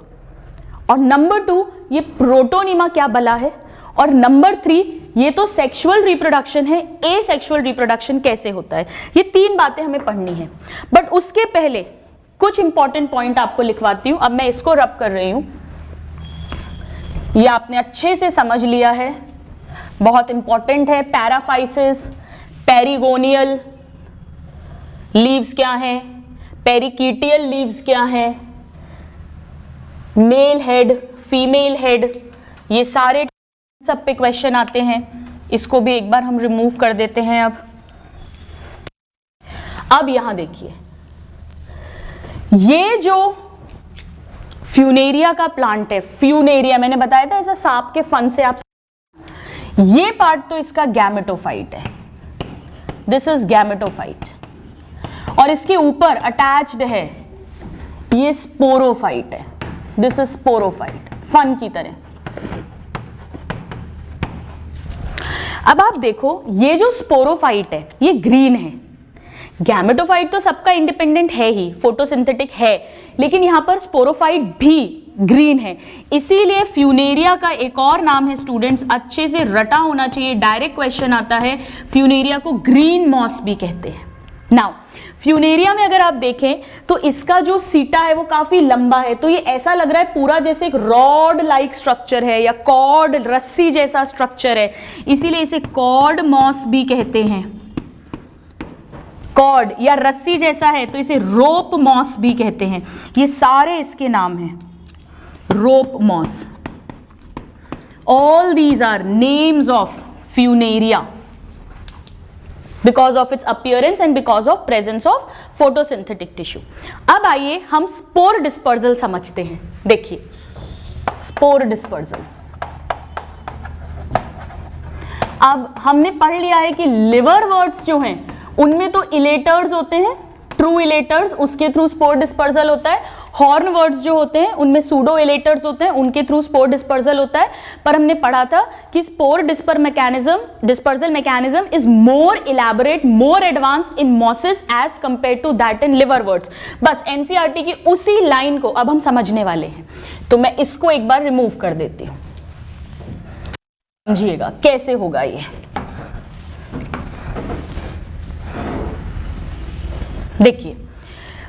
और नंबर 2 ये प्रोटोनिमा क्या बला है, और नंबर 3 ये तो सेक्सुअल रिप्रोडक्शन है, एसेक्सुअल रिप्रोडक्शन कैसे होता है। ये 3 बातें हमें पढ़नी है। बट उसके पहले कुछ इंपॉर्टेंट पॉइंट आपको लिखवाती हूं। अब मैं इसको रब कर रही हूं, ये आपने अच्छे से समझ लिया है, बहुत इंपॉर्टेंट है। पैराफाइसिस, पेरिगोनियल लीव्स क्या हैं, पेरिकीटियल लीव्स क्या हैं, मेल हेड, फीमेल हेड, ये सारे सब पे क्वेश्चन आते हैं। इसको भी एक बार हम रिमूव कर देते हैं। अब यहां देखिए, ये जो फ्यूनेरिया का प्लांट है, फ्यूनेरिया मैंने बताया था ऐसा सांप के फन से आप, ये पार्ट तो इसका गैमेटोफाइट है, दिस इज गैमेटोफाइट, और इसके ऊपर अटैच्ड है ये स्पोरोफाइट है, दिस इज स्पोरोफाइट, फन की तरह। अब आप देखो, ये जो स्पोरोफाइट है ये ग्रीन है। गैमेटोफाइट तो सबका इंडिपेंडेंट है ही, फोटोसिंथेटिक है, लेकिन यहां पर स्पोरोफाइट भी ग्रीन है। इसीलिए फ्यूनेरिया का एक और नाम है स्टूडेंट्स, अच्छे से रटा होना चाहिए, डायरेक्ट क्वेश्चन आता है, फ्यूनेरिया को ग्रीन मॉस भी कहते हैं। नाउ फ्यूनेरिया में अगर आप देखें तो इसका जो सीटा है वो काफी लंबा है, तो ये ऐसा लग रहा है पूरा जैसे एक रॉड लाइक स्ट्रक्चर है या कॉर्ड, रस्सी जैसा स्ट्रक्चर है, इसीलिए इसे कॉर्ड मॉस भी कहते हैं। कॉर्ड या रस्सी जैसा है तो इसे रोप मॉस भी कहते हैं। ये सारे इसके नाम हैं, rope moss. All these are names of Funaria because of its appearance and because of presence of photosynthetic tissue. अब आइए हम स्पोर डिस्पर्जल समझते हैं। देखिए स्पोर डिस्पर्जल, अब हमने पढ़ लिया है कि लिवर वर्ड्स जो हैं उनमें तो इलेटर्स होते हैं, ट्रू इलेटर्स, उसके थ्रू स्पोर डिस्पर्जल होता है। हॉर्न वर्ड्स जो होते हैं उनमें सूडो इलेटर्स होते हैं, उनके थ्रू स्पोर डिस्पर्जल होता है। पर हमने पढ़ा था कि spore dispersal mechanism is more elaborate, more advanced in mosses as compare to that in liverworts. बस एनसीईआरटी की उसी लाइन को अब हम समझने वाले हैं, तो मैं इसको एक बार रिमूव कर देती हूं, समझिएगा कैसे होगा ये। देखिए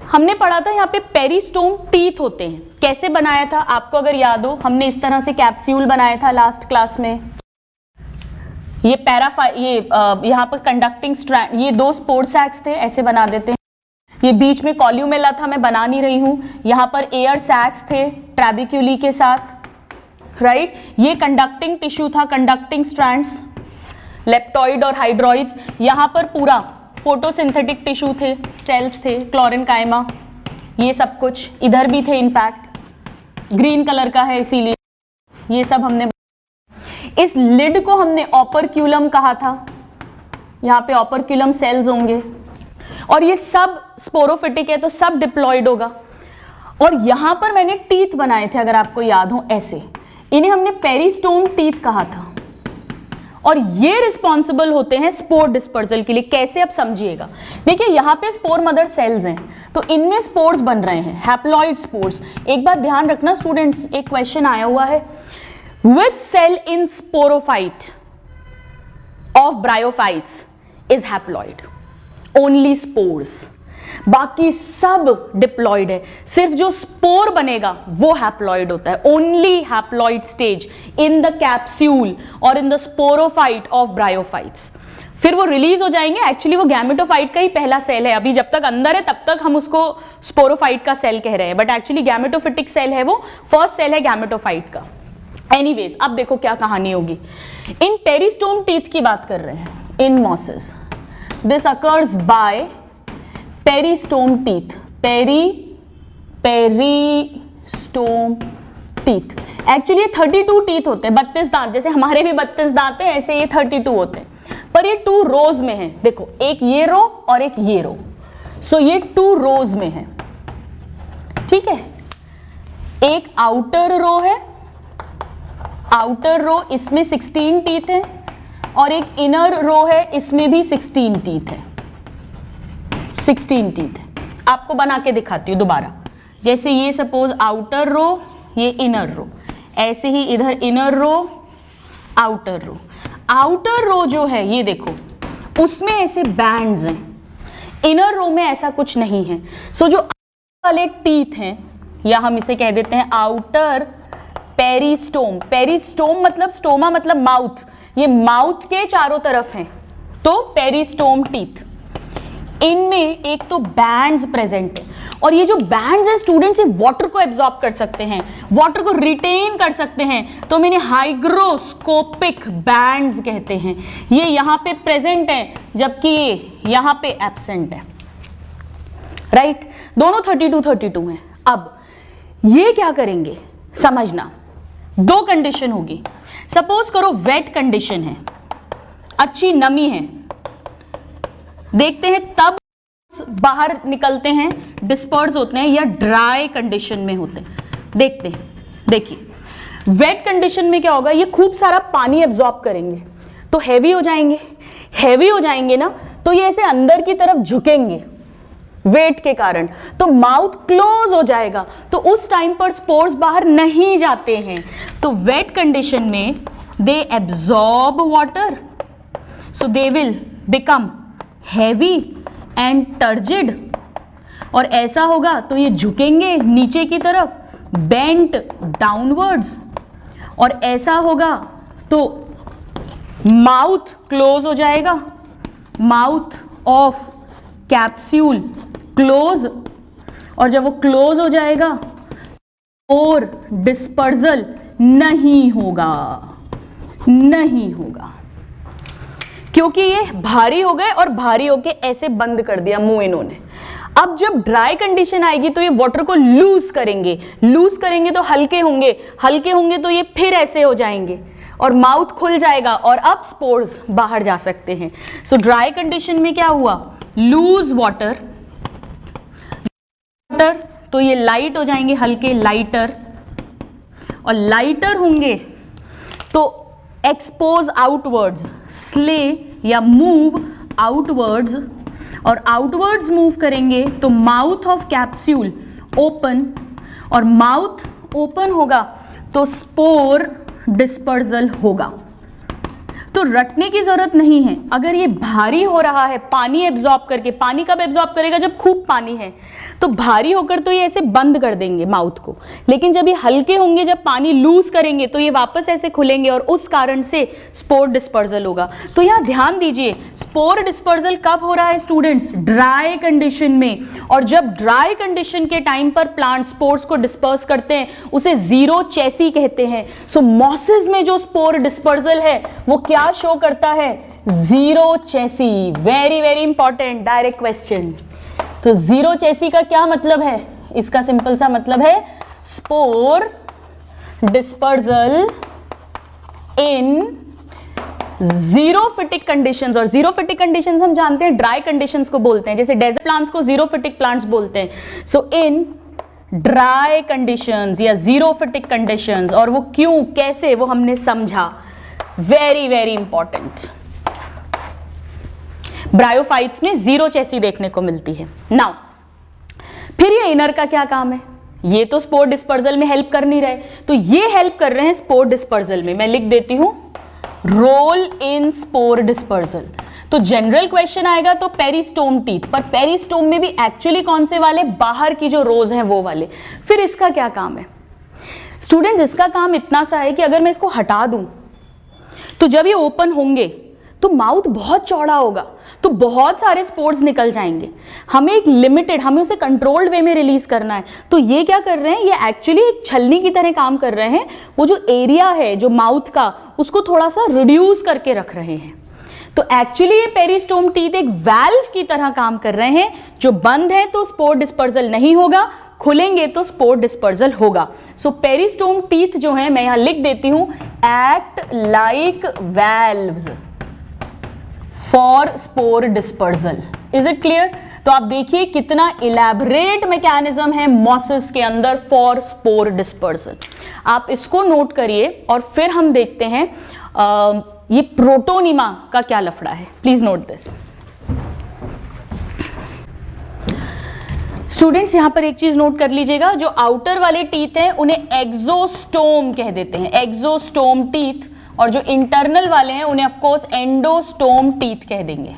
हमने पढ़ा था यहाँ पे पेरिस्टोम टीथ होते हैं, कैसे बनाया था आपको अगर याद हो, हमने इस तरह से कैप्सूल बनाया था लास्ट क्लास में। ये यहाँ पर कंडक्टिंग स्ट्रैंड, ये 2 स्पोर सैक्स थे, ऐसे बना देते हैं। ये बीच में कॉल्यूमेला था, मैं बना नहीं रही हूं। यहाँ पर एयर सैक्स थे ट्रैबिक्यूली के साथ, राइट। ये कंडक्टिंग टिश्यू था, कंडक्टिंग स्ट्रैंड्स, लेप्टॉइड और हाइड्रॉइड्स। यहाँ पर पूरा फोटोसिंथेटिक टिश्यू थे, सेल्स थे, क्लोरेनकाइमा, ये सब कुछ इधर भी थे, इनफैक्ट ग्रीन कलर का है इसीलिए ये सब हमने। इस लिड को हमने ऑपरक्यूलम कहा था, यहाँ पे ऑपरक्यूलम सेल्स होंगे और ये सब स्पोरोफिटिक है तो सब डिप्लॉयड होगा। और यहां पर मैंने टीथ बनाए थे अगर आपको याद हो, ऐसे, इन्हें हमने पेरिस्टोम टीथ कहा था और ये रिस्पॉन्सिबल होते हैं स्पोर डिस्पर्सल के लिए। कैसे आप समझिएगा, देखिए यहां पे स्पोर मदर सेल्स हैं तो इनमें स्पोर्स बन रहे हैं, हैप्लॉइड स्पोर्स। एक बात ध्यान रखना स्टूडेंट्स, एक क्वेश्चन आया हुआ है, which cell in sporophyte of bryophytes is haploid? Only spores, बाकी सब डिप्लॉइड है, सिर्फ जो स्पोर बनेगा वो हैप्लॉइड होता है। Only haploid stage in the capsule और in the sporophyte of bryophytes. फिर वो रिलीज हो जाएंगे, एक्चुअली वो गैमेटोफाइट का ही पहला सेल है, अभी जब तक अंदर है तब तक हम उसको स्पोरोफाइट का सेल कह रहे हैं, बट एक्चुअली गैमेटोफिटिक सेल है, वो फर्स्ट सेल है गैमेटोफाइट का। एनीवेज, अब देखो क्या कहानी होगी। इन पेरिस्टोम टीथ की बात कर रहे हैं, in mosses this occurs by peristome teeth, peristome teeth. Actually 32 teeth होते हैं, 32 दांत, जैसे हमारे भी 32 दांत हैं ऐसे ये 32 होते हैं, पर ये 2 रोज में है। देखो एक ये रो और एक ये रो, सो ये 2 रोज में है, ठीक है। एक आउटर रो है, आउटर रो इसमें 16 टीथ है और एक इनर रो है इसमें भी 16 टीथ है, 16 टीथ है। आपको बना के दिखाती हूँ दोबारा, जैसे ये सपोज आउटर रो, ये इनर रो, ऐसे ही इधर इनर रो, आउटर रो। आउटर रो जो है ये देखो उसमें ऐसे बैंड्स हैं, इनर रो में ऐसा कुछ नहीं है। सो जो वाले टीथ हैं या हम इसे कह देते हैं आउटर पेरिस्टोम, पेरिस्टोम मतलब स्टोमा मतलब माउथ, ये माउथ के चारों तरफ हैं तो पेरिस्टोम टीथ। इनमें एक तो बैंड्स प्रेजेंट है और ये जो बैंड्स है स्टूडेंट्स ये वाटर को एब्जॉर्ब कर सकते हैं, वाटर को रिटेन कर सकते हैं, तो मैंने हाइग्रोस्कोपिक बैंड्स कहते हैं। ये यहां पे प्रेजेंट है जबकि ये यहां पे एब्सेंट है, राइट। दोनों 32 हैं। अब ये क्या करेंगे समझना, 2 कंडीशन होगी। सपोज करो वेट कंडीशन है, अच्छी नमी है, देखते हैं तब बाहर निकलते हैं, डिस्पर्स होते हैं, या ड्राई कंडीशन में होते हैं, देखते हैं। देखिए वेट कंडीशन में क्या होगा, ये खूब सारा पानी एब्जॉर्ब करेंगे तो हैवी हो जाएंगे, हैवी हो जाएंगे ना तो ये ऐसे अंदर की तरफ झुकेंगे वेट के कारण, तो माउथ क्लोज हो जाएगा, तो उस टाइम पर स्पोर्स बाहर नहीं जाते हैं। तो वेट कंडीशन में they absorb water, so they will become heavy and turgid, और ऐसा होगा तो ये झुकेंगे नीचे की तरफ, बेंट डाउनवर्ड्स, और ऐसा होगा तो माउथ क्लोज हो जाएगा, माउथ ऑफ कैप्सूल क्लोज, और जब वो क्लोज हो जाएगा और डिस्पर्सल नहीं होगा, नहीं होगा, क्योंकि ये भारी हो गए और भारी होके ऐसे बंद कर दिया मुंह इन्होंने। अब जब ड्राई कंडीशन आएगी तो ये वाटर को लूज करेंगे, लूज करेंगे तो हल्के होंगे, हल्के होंगे तो ये फिर ऐसे हो जाएंगे और माउथ खुल जाएगा और अब स्पोर्स बाहर जा सकते हैं। सो ड्राई कंडीशन में क्या हुआ, लूज वाटर, तो ये लाइट हो जाएंगे, हल्के लाइटर, और लाइटर होंगे तो एक्सपोज आउटवर्ड्स, स्ले या मूव आउटवर्ड्स, और आउटवर्ड्स मूव करेंगे तो माउथ ऑफ कैप्सूल ओपन, और माउथ ओपन होगा तो स्पोर डिस्पर्सल होगा। तो रटने की जरूरत नहीं है। अगर ये भारी हो रहा है पानी एब्जॉर्ब करके, पानी कब एब्जॉर्ब करेगा? जब खूब पानी है। तो भारी होकर तो ये ऐसे बंद कर देंगे माउथ को, लेकिन जब ये हल्के होंगे, जब पानी लूज करेंगे तो ये वापस ऐसे खुलेंगे और उस कारण से स्पोर डिस्पर्जल होगा। तो यहाँ ध्यान दीजिए, स्पोर डिस्पर्जल कब हो रहा है स्टूडेंट्स? ड्राई कंडीशन में। और जब ड्राई कंडीशन के टाइम पर प्लांट स्पोर्स को डिस्पर्स करते हैं उसे जीरो चेसी कहते हैं। सो मॉसेस में जो स्पोर डिस्पर्जल है वो क्या शो करता है? Xerochasy. Very very important direct question. तो जीरो चेसी का क्या मतलब है? इसका सिंपल सा मतलब है spore dispersal in xerophytic conditions. और जीरोफिटिक कंडीशंस हम जानते हैं ड्राई कंडीशंस को बोलते हैं, जैसे डेजर्ट प्लांट्स को जीरोफिटिक प्लांट्स बोलते हैं। सो इन ड्राई कंडीशंस या जीरोफिटिक कंडीशंस। और वो क्यों, कैसे, वो हमने समझा। Very very important. ब्रायोफाइट्स में जीरो चेसी देखने को मिलती है। नाउ फिर ये इनर का क्या काम है? ये तो स्पोर डिस्पर्जल में हेल्प कर नहीं रहे, तो ये हेल्प कर रहे हैं स्पोर डिस्पर्जल में। मैं लिख देती हूं रोल इन स्पोर डिस्पर्जल। तो जनरल क्वेश्चन आएगा तो पेरिस्टोम टीथ, पर पेरिस्टोम में भी एक्चुअली कौन से वाले? बाहर की जो रोज हैं वो वाले। फिर इसका क्या काम है स्टूडेंट्स? इसका काम इतना सा है कि अगर मैं इसको हटा दूं तो जब ये ओपन होंगे तो माउथ बहुत चौड़ा होगा, तो बहुत सारे स्पोर्स निकल जाएंगे। हमें एक लिमिटेड, हमें उसे कंट्रोल्ड वे में रिलीज करना है। तो ये क्या कर रहे हैं? ये एक्चुअली एक छलनी की तरह काम कर रहे हैं। वो जो एरिया है जो माउथ का, उसको थोड़ा सा रिड्यूस करके रख रहे हैं। तो एक्चुअली ये पेरिस्टोम टीथ एक वैल्व की तरह काम कर रहे हैं। जो बंद है तो स्पोर डिस्पर्जल नहीं होगा, खुलेंगे तो स्पोर डिस्पर्जल होगा। सो पेरिस्टोम टीथ जो है, मैं यहां लिख देती हूं act like valves for spore dispersal. Is it clear? तो आप देखिए कितना इलैबोरेट मैकेनिज्म है मॉसेस के अंदर फॉर स्पोर डिस्पर्सल। आप इसको नोट करिए और फिर हम देखते हैं ये प्रोटोनिमा का क्या लफड़ा है। Please note this students. यहां पर एक चीज नोट कर लीजिएगा, जो आउटर वाले टीथ हैं उन्हें एक्सोस्टोम कह देते हैं, एक्सोस्टोम टीथ। और जो इंटरनल वाले हैं उन्हें ऑफ कोर्स एंडोस्टोम टीथ कह देंगे।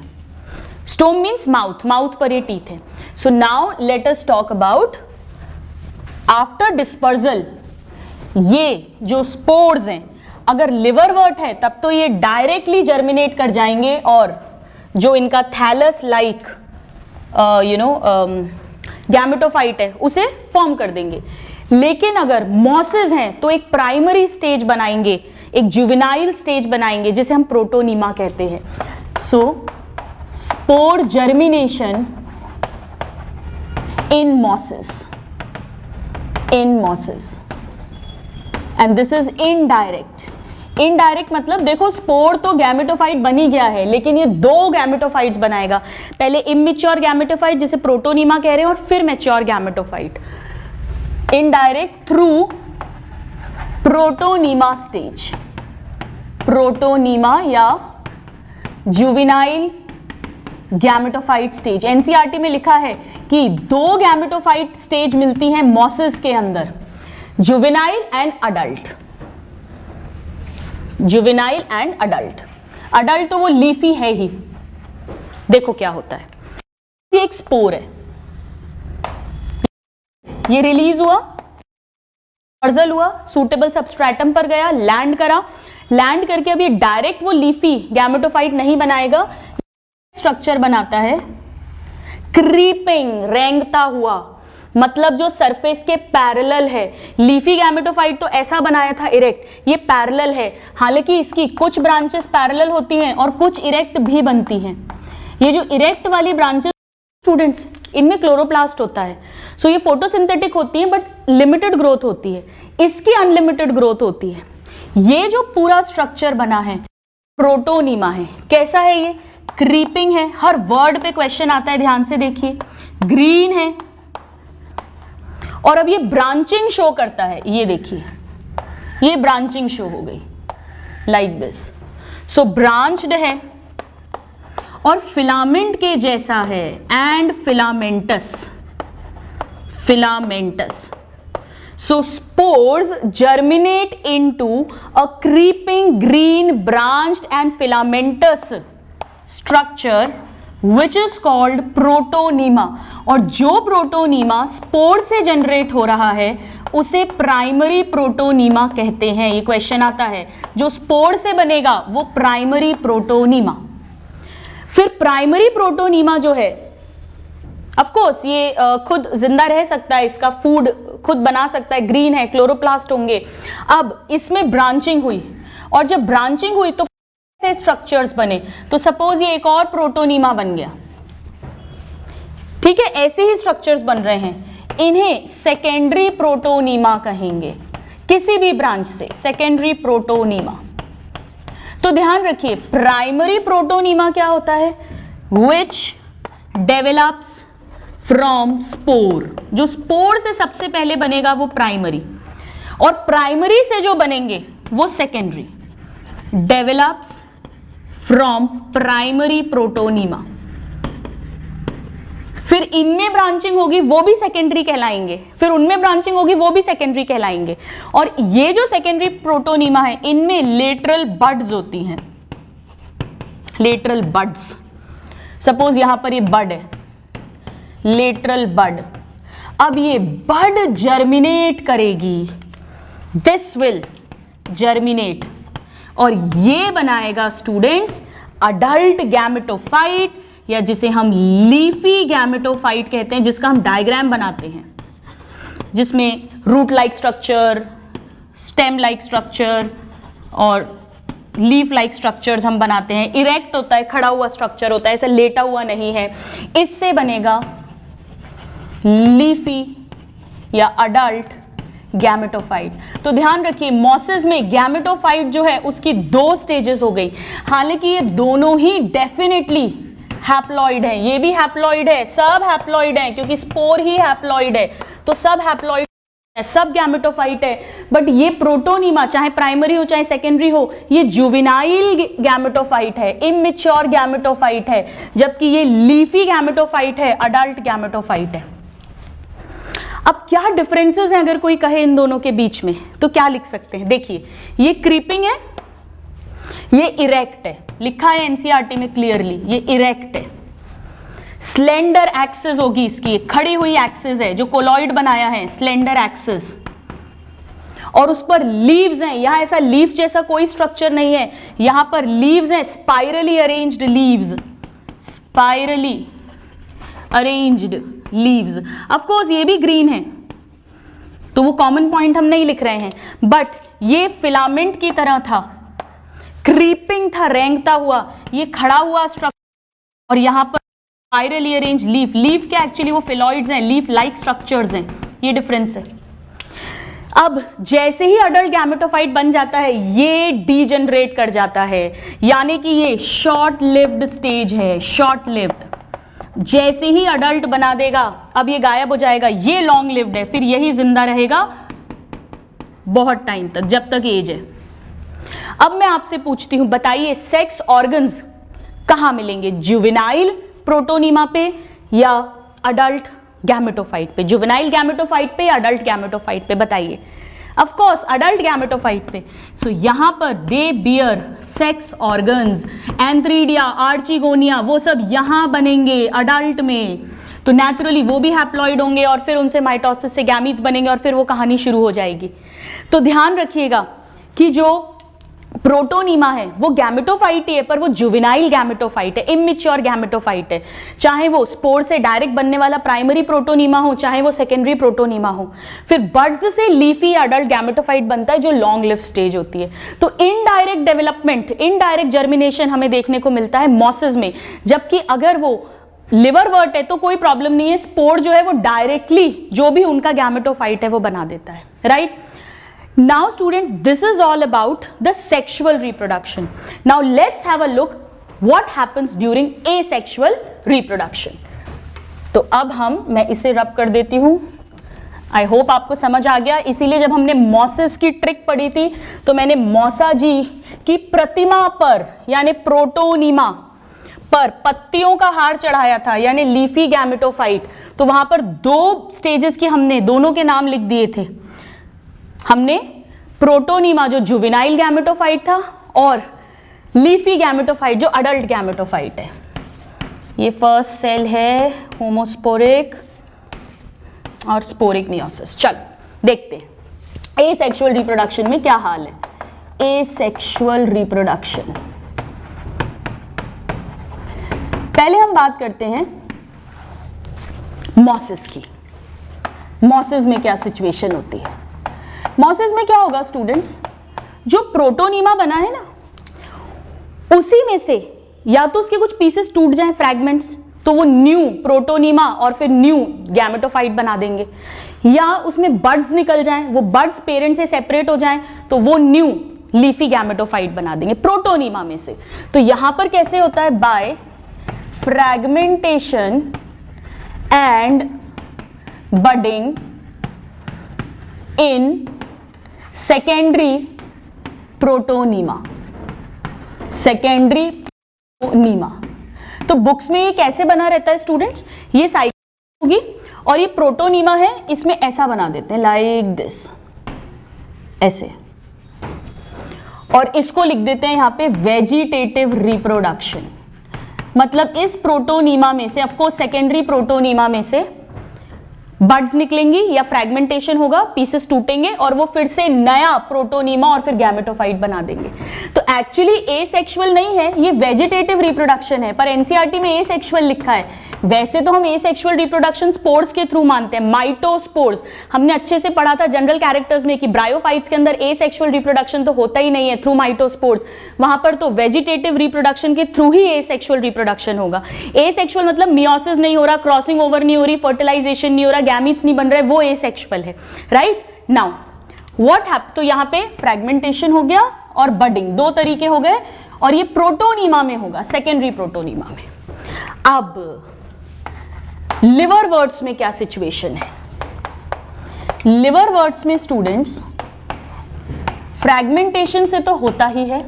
स्टोम मींस माउथ, माउथ पर ये टीथ है। So now let us talk about after dispersal. ये जो स्पोर्स हैं, अगर लिवरवर्ट है तब तो ये डायरेक्टली जर्मिनेट कर जाएंगे और जो इनका थैलस लाइक गैमेटोफाइट है उसे फॉर्म कर देंगे। लेकिन अगर मॉसेस हैं तो एक प्राइमरी स्टेज बनाएंगे, एक जुवेनाइल स्टेज बनाएंगे जिसे हम प्रोटोनिमा कहते हैं। So spore germination in mosses, and this is indirect. Indirect मतलब देखो स्पोर तो गैमेटोफाइट बन ही गया है, लेकिन ये दो गैमेटोफाइट्स बनाएगा, पहले इमेच्योर गैमेटोफाइट जिसे प्रोटोनिमा कह रहे हैं और फिर mature gametophyte. Indirect through protonema stage, protonema या जुवेनाइल गैमेटोफाइट स्टेज। एनसीईआरटी में लिखा है कि दो गैमेटोफाइट स्टेज मिलती हैं मॉसेस के अंदर, juvenile and adult. Juvenile and adult. Adult तो वो लीफी है ही। देखो क्या होता है, ये एक स्पोर है, ये रिलीज हुआ, डिस्पर्जल हुआ, सूटेबल सबस्ट्रेटम पर गया, लैंड करा, लैंड करके अभी डायरेक्ट वो लीफी गैमेटोफाइट नहीं बनाएगा, स्ट्रक्चर बनाता है क्रीपिंग, रेंगता हुआ, मतलब जो सरफेस के पैरेलल है। लीफी गैमेटोफाइट तो ऐसा बनाया था इरेक्ट, ये पैरेलल है। हालांकि इसकी कुछ ब्रांचेस पैरेलल होती हैं और कुछ इरेक्ट भी बनती हैं। ये जो इरेक्ट वाली ब्रांचेस स्टूडेंट्स, इनमें क्लोरोप्लास्ट होता है। सो ये फोटोसिंथेटिक होती है बट लिमिटेड ग्रोथ होती है, इसकी अनलिमिटेड ग्रोथ होती है। ये जो पूरा स्ट्रक्चर बना है प्रोटोनिमा है। कैसा है ये? क्रीपिंग है। हर वर्ड पे क्वेश्चन आता है, ध्यान से देखिए। ग्रीन है और अब ये ब्रांचिंग शो करता है, ये देखिए ये ब्रांचिंग शो हो गई लाइक दिस। सो ब्रांच्ड है और फिलामेंट के जैसा है, and filamentous, filamentous. So spores germinate into a creeping green branched and filamentous structure which is called protonema. और जो प्रोटोनीमा स्पोर से जनरेट हो रहा है उसे प्राइमरी प्रोटोनीमा कहते हैं. ये क्वेश्चन आता है, जो स्पोर से बनेगा वो प्राइमरी प्रोटोनीमा. फिर प्राइमरी प्रोटोनीमा जो है, ऑफ कोर्स ये खुद जिंदा रह सकता है, इसका फूड खुद बना सकता है, ग्रीन है, क्लोरोप्लास्ट होंगे. अब इसमें ब्रांचिंग हुई, और जब ब्रांचिंग हुई तो ऐसे स्ट्रक्चर्स बने. तो सपोज ये एक और प्रोटोनीमा बन गया, ठीक है, ऐसे ही स्ट्रक्चर्स बन रहे हैं. इन्हें सेकेंडरी प्रोटोनीमा कहेंगे. किसी भी ब्रांच से सेकेंडरी प्रोटोनीमा. तो ध्यान रखिए, प्राइमरी प्रोटोनीमा क्या होता है? Which develops from spore. जो स्पोर से सबसे पहले बनेगा वो प्राइमरी, और प्राइमरी से जो बनेंगे वो secondary. Develops from primary protonema. फिर इनमें ब्रांचिंग होगी वो भी सेकेंडरी कहलाएंगे, फिर उनमें ब्रांचिंग होगी वो भी सेकेंडरी कहलाएंगे. और ये जो सेकेंडरी प्रोटोनीमा है इनमें लेटरल बड्स होती हैं. लेटरल बड्स, सपोज यहां पर ये बड है, लेटरल बड. अब ये बड जर्मिनेट करेगी, दिस विल जर्मिनेट, और ये बनाएगा स्टूडेंट्स अडल्ट गैमेटोफाइट, या जिसे हम लीफी गैमेटोफाइट कहते हैं, जिसका हम डायग्राम बनाते हैं, जिसमें root like structure, stem like structure और लीफ लाइक स्ट्रक्चर्स हम बनाते हैं. इरेक्ट होता है, खड़ा हुआ स्ट्रक्चर होता है, ऐसा लेटा हुआ नहीं है. इससे बनेगा लीफी या अडल्ट गैमेटोफाइट. तो ध्यान रखिए, मॉसेस में गैमेटोफाइट जो है उसकी 2 स्टेजेस हो गई. हालांकि ये दोनों ही डेफिनेटली हैप्लॉइड है, ये भी हैप्लॉइड है, सब हैप्लॉइड है, क्योंकि स्पोर ही हैप्लॉइड है, तो सब हैप्लॉइड है, सब गैमेटोफाइट है. बट ये प्रोटोनीमा चाहे प्राइमरी हो चाहे सेकेंडरी हो, ये जुवेनाइल गैमेटोफाइट है, इमैच्योर गैमेटोफाइट है, जबकि ये लीफी गैमेटोफाइट है, अडल्ट गैमेटोफाइट है. अब क्या डिफरेंसेस हैं अगर कोई कहे इन दोनों के बीच में, तो क्या लिख सकते हैं? देखिए, ये क्रीपिंग है, ये इरेक्ट है, लिखा है एनसीईआरटी में क्लियरली, ये इरेक्ट है. स्लेंडर एक्सिस होगी इसकी, खड़ी हुई एक्सिस है, जो कोलॉइड बनाया है, स्लेंडर एक्सिस, और उस पर लीव्स हैं. यहां ऐसा लीफ जैसा कोई स्ट्रक्चर नहीं है, यहां पर लीव्स हैं, spirally arranged leaves, spirally arranged leaves. Of course ये भी ग्रीन है, तो वो कॉमन पॉइंट हम नहीं लिख रहे हैं, बट ये फिलामेंट की तरह था, क्रीपिंग था, रेंगता हुआ, ये खड़ा हुआ स्ट्रक्चर, और यहां पर स्पाइरली अरेंज लीफ. लीफ क्या, एक्चुअली वो फिलॉइड्स हैं, लीफ लाइक स्ट्रक्चर्स हैं. ये डिफरेंस है. अब जैसे ही अडल्ट गैमेटोफाइट बन जाता है, ये डीजनरेट कर जाता है, यानी कि ये शॉर्ट लिव्ड स्टेज है, शॉर्ट लिव्ड. जैसे ही अडल्ट बना देगा, अब ये गायब हो जाएगा, ये लॉन्ग लिव्ड है, फिर यही जिंदा रहेगा बहुत टाइम तक, जब तक एज है. अब मैं आपसे पूछती हूं, बताइए सेक्स ऑर्गन्स कहां मिलेंगे? जुवेनाइल प्रोटोनीमा पे या अडल्ट गैमेटोफाइट पे? जुवेनाइल गैमेटोफाइट पे या अडल्ट गैमेटोफाइट पे? बताइए. ऑफ कोर्स अडल्ट गैमेटोफाइट पे. सो यहां पर दे beer sex organs, antheridia, archegonia, वो सब यहां बनेंगे अडल्ट में. तो नेचुरली वो भी हैप्लॉइड होंगे, और फिर उनसे माइटोसिस से गैमीट्स बनेंगे, और फिर वो कहानी शुरू हो जाएगी. तो ध्यान रखिएगा कि जो प्रोटोनीमा है वो गैमेटोफाइट ही है, पर वो जुवेनाइल गैमेटोफाइट है, इमैच्योर गैमेटोफाइट है. चाहे वो स्पोर से डायरेक्ट बनने वाला प्राइमरी प्रोटोनीमा हो, चाहे वो सेकेंडरी प्रोटोनीमा हो. फिर बड्स से लीफी अडल्ट गैमेटोफाइट बनता है, जो लॉन्ग लिव स्टेज होती है. तो इनडायरेक्ट डेवलपमेंट, इनडायरेक्ट जर्मिनेशन हमें देखने को मिलता है मॉसेस में, जबकि अगर वो लिवरवर्ट है तो कोई प्रॉब्लम नहीं है, स्पोर जो है वो डायरेक्टली जो भी उनका गैमेटोफाइट है वो बना देता है. Right? Now students, this is all about the sexual reproduction. Now let's have a look what happens during asexual reproduction. तो अब मैं इसे रब कर देती हूं. आई होप आपको समझ आ गया. इसीलिए जब हमने मॉसेस की ट्रिक पढ़ी थी तो मैंने मॉसा जी की प्रतिमा पर यानी प्रोटोनीमा पर पत्तियों का हार चढ़ाया था, यानी लीफी गैमेटोफाइट. तो वहां पर 2 स्टेजेस की हमने दोनों के नाम लिख दिए थे. हमने प्रोटोनीमा जो जुवेनाइल गैमेटोफाइट था और लीफी गैमेटोफाइट जो अडल्ट गैमेटोफाइट है। ये फर्स्ट सेल है होमोस्पोरिक और स्पोरिक मियोसिस। चलो देखते हैं एसेक्सुअल रिप्रोडक्शन में क्या हाल है। एसेक्सुअल रिप्रोडक्शन, पहले हम बात करते हैं मॉसिस की। मॉसिस में क्या सिचुएशन होती है? मॉसिस में क्या होगा स्टूडेंट्स, जो प्रोटोनीमा बना है ना, उसी में से या तो उसके कुछ पीसेस टूट जाएं, फ्रैगमेंट्स, तो वो न्यू प्रोटोनीमा और फिर न्यू गैमेटोफाइट बना देंगे, या उसमें बड्स निकल जाएं, वो बड्स पेरेंट से सेपरेट हो जाएं तो वो न्यू लीफी गैमेटोफाइट बना देंगे प्रोटोनीमा में से। तो यहां पर कैसे होता है? By fragmentation and budding in secondary protonema. Secondary protonema, तो बुक्स में ये कैसे बना रहता है स्टूडेंट्स? ये साइकिल होगी और ये प्रोटोनीमा है, इसमें ऐसा बना देते हैं लाइक दिस, ऐसे, और इसको लिख देते हैं यहां पे वेजिटेटिव रिप्रोडक्शन। मतलब इस प्रोटोनीमा में से, ऑफ कोर्स सेकेंडरी प्रोटोनीमा में से बड्स निकलेंगी या फ्रैगमेंटेशन होगा, पीसेस टूटेंगे और वो फिर से नया प्रोटोनीमा और फिर गैमेटोफाइट बना देंगे। तो एक्चुअली एसेक्सुअल नहीं है, ये वेजिटेटिव रिप्रोडक्शन है, पर एनसीईआरटी में एसेक्सुअल लिखा है। वैसे तो हम एसेक्सुअल रिप्रोडक्शन स्पोर्स के थ्रू मानते हैं, माइटोस्पोर्स। हमने अच्छे से पढ़ा था जनरल कैरेक्टर्स में कि ब्रायोफाइट्स के अंदर एसेक्सुअल रिप्रोडक्शन तो होता ही नहीं है थ्रू माइटोस्पोर्स, वहां पर तो वेजिटेटिव रिप्रोडक्शन के थ्रू ही एसेक्सुअल रिप्रोडक्शन होगा। एसेक्सुअल मतलब मियोसिस नहीं हो रहा, क्रॉसिंग ओवर नहीं हो रही, फर्टिलाइजेशन नहीं हो रहा, गैमीट्स नहीं बन रहे, वो एसेक्सुअल है, राइट। नाउ व्हाट हैपेंड, तो यहां पे फ्रैगमेंटेशन हो गया और बडिंग, दो तरीके हो गए, और ये प्रोटोनीमा में होगा, सेकेंडरी प्रोटोनीमा में। अब लिवरवर्ट्स में क्या सिचुएशन है? लिवरवर्ट्स में स्टूडेंट्स फ्रैगमेंटेशन से तो होता ही है,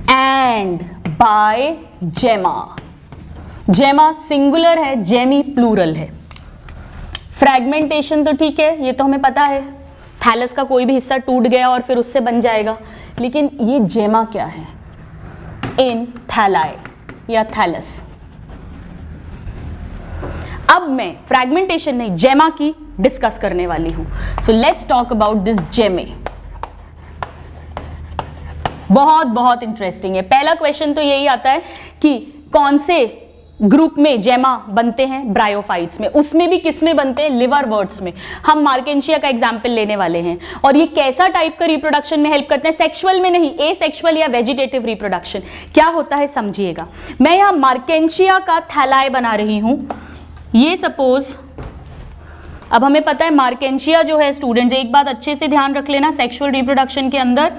एंड बाय जेमा। जेमा सिंगुलर है, जेमी प्लूरल है। फ्रैगमेंटेशन तो ठीक है, ये तो हमें पता है, थैलस का कोई भी हिस्सा टूट गया और फिर उससे बन जाएगा, लेकिन ये जेमा क्या है? इन थैलाई या थैलस। अब मैं फ्रैगमेंटेशन नहीं, जेमा की डिस्कस करने वाली हूं। So let's talk about this जेमे। बहुत बहुत इंटरेस्टिंग है। पहला क्वेश्चन तो यही आता है कि कौन से ग्रुप में जेमा बनते हैं? ब्रायोफाइट्स में। उसमें भी किस में बनते हैं? लिवरवर्ट्स में। हम मार्केंशिया का एग्जाम्पल लेने वाले हैं, और ये कैसा टाइप का रिप्रोडक्शन में हेल्प करते हैं? सेक्सुअल में नहीं, एसेक्सुअल या वेजिटेटिव रिप्रोडक्शन। क्या होता है समझिएगा। मैं यहां मार्केंशिया का थैलाई बना रही हूं। ये सपोज, अब हमें पता है मार्केंशिया जो है स्टूडेंट्स, एक बात अच्छे से ध्यान रख लेना सेक्सुअल रिप्रोडक्शन के अंदर,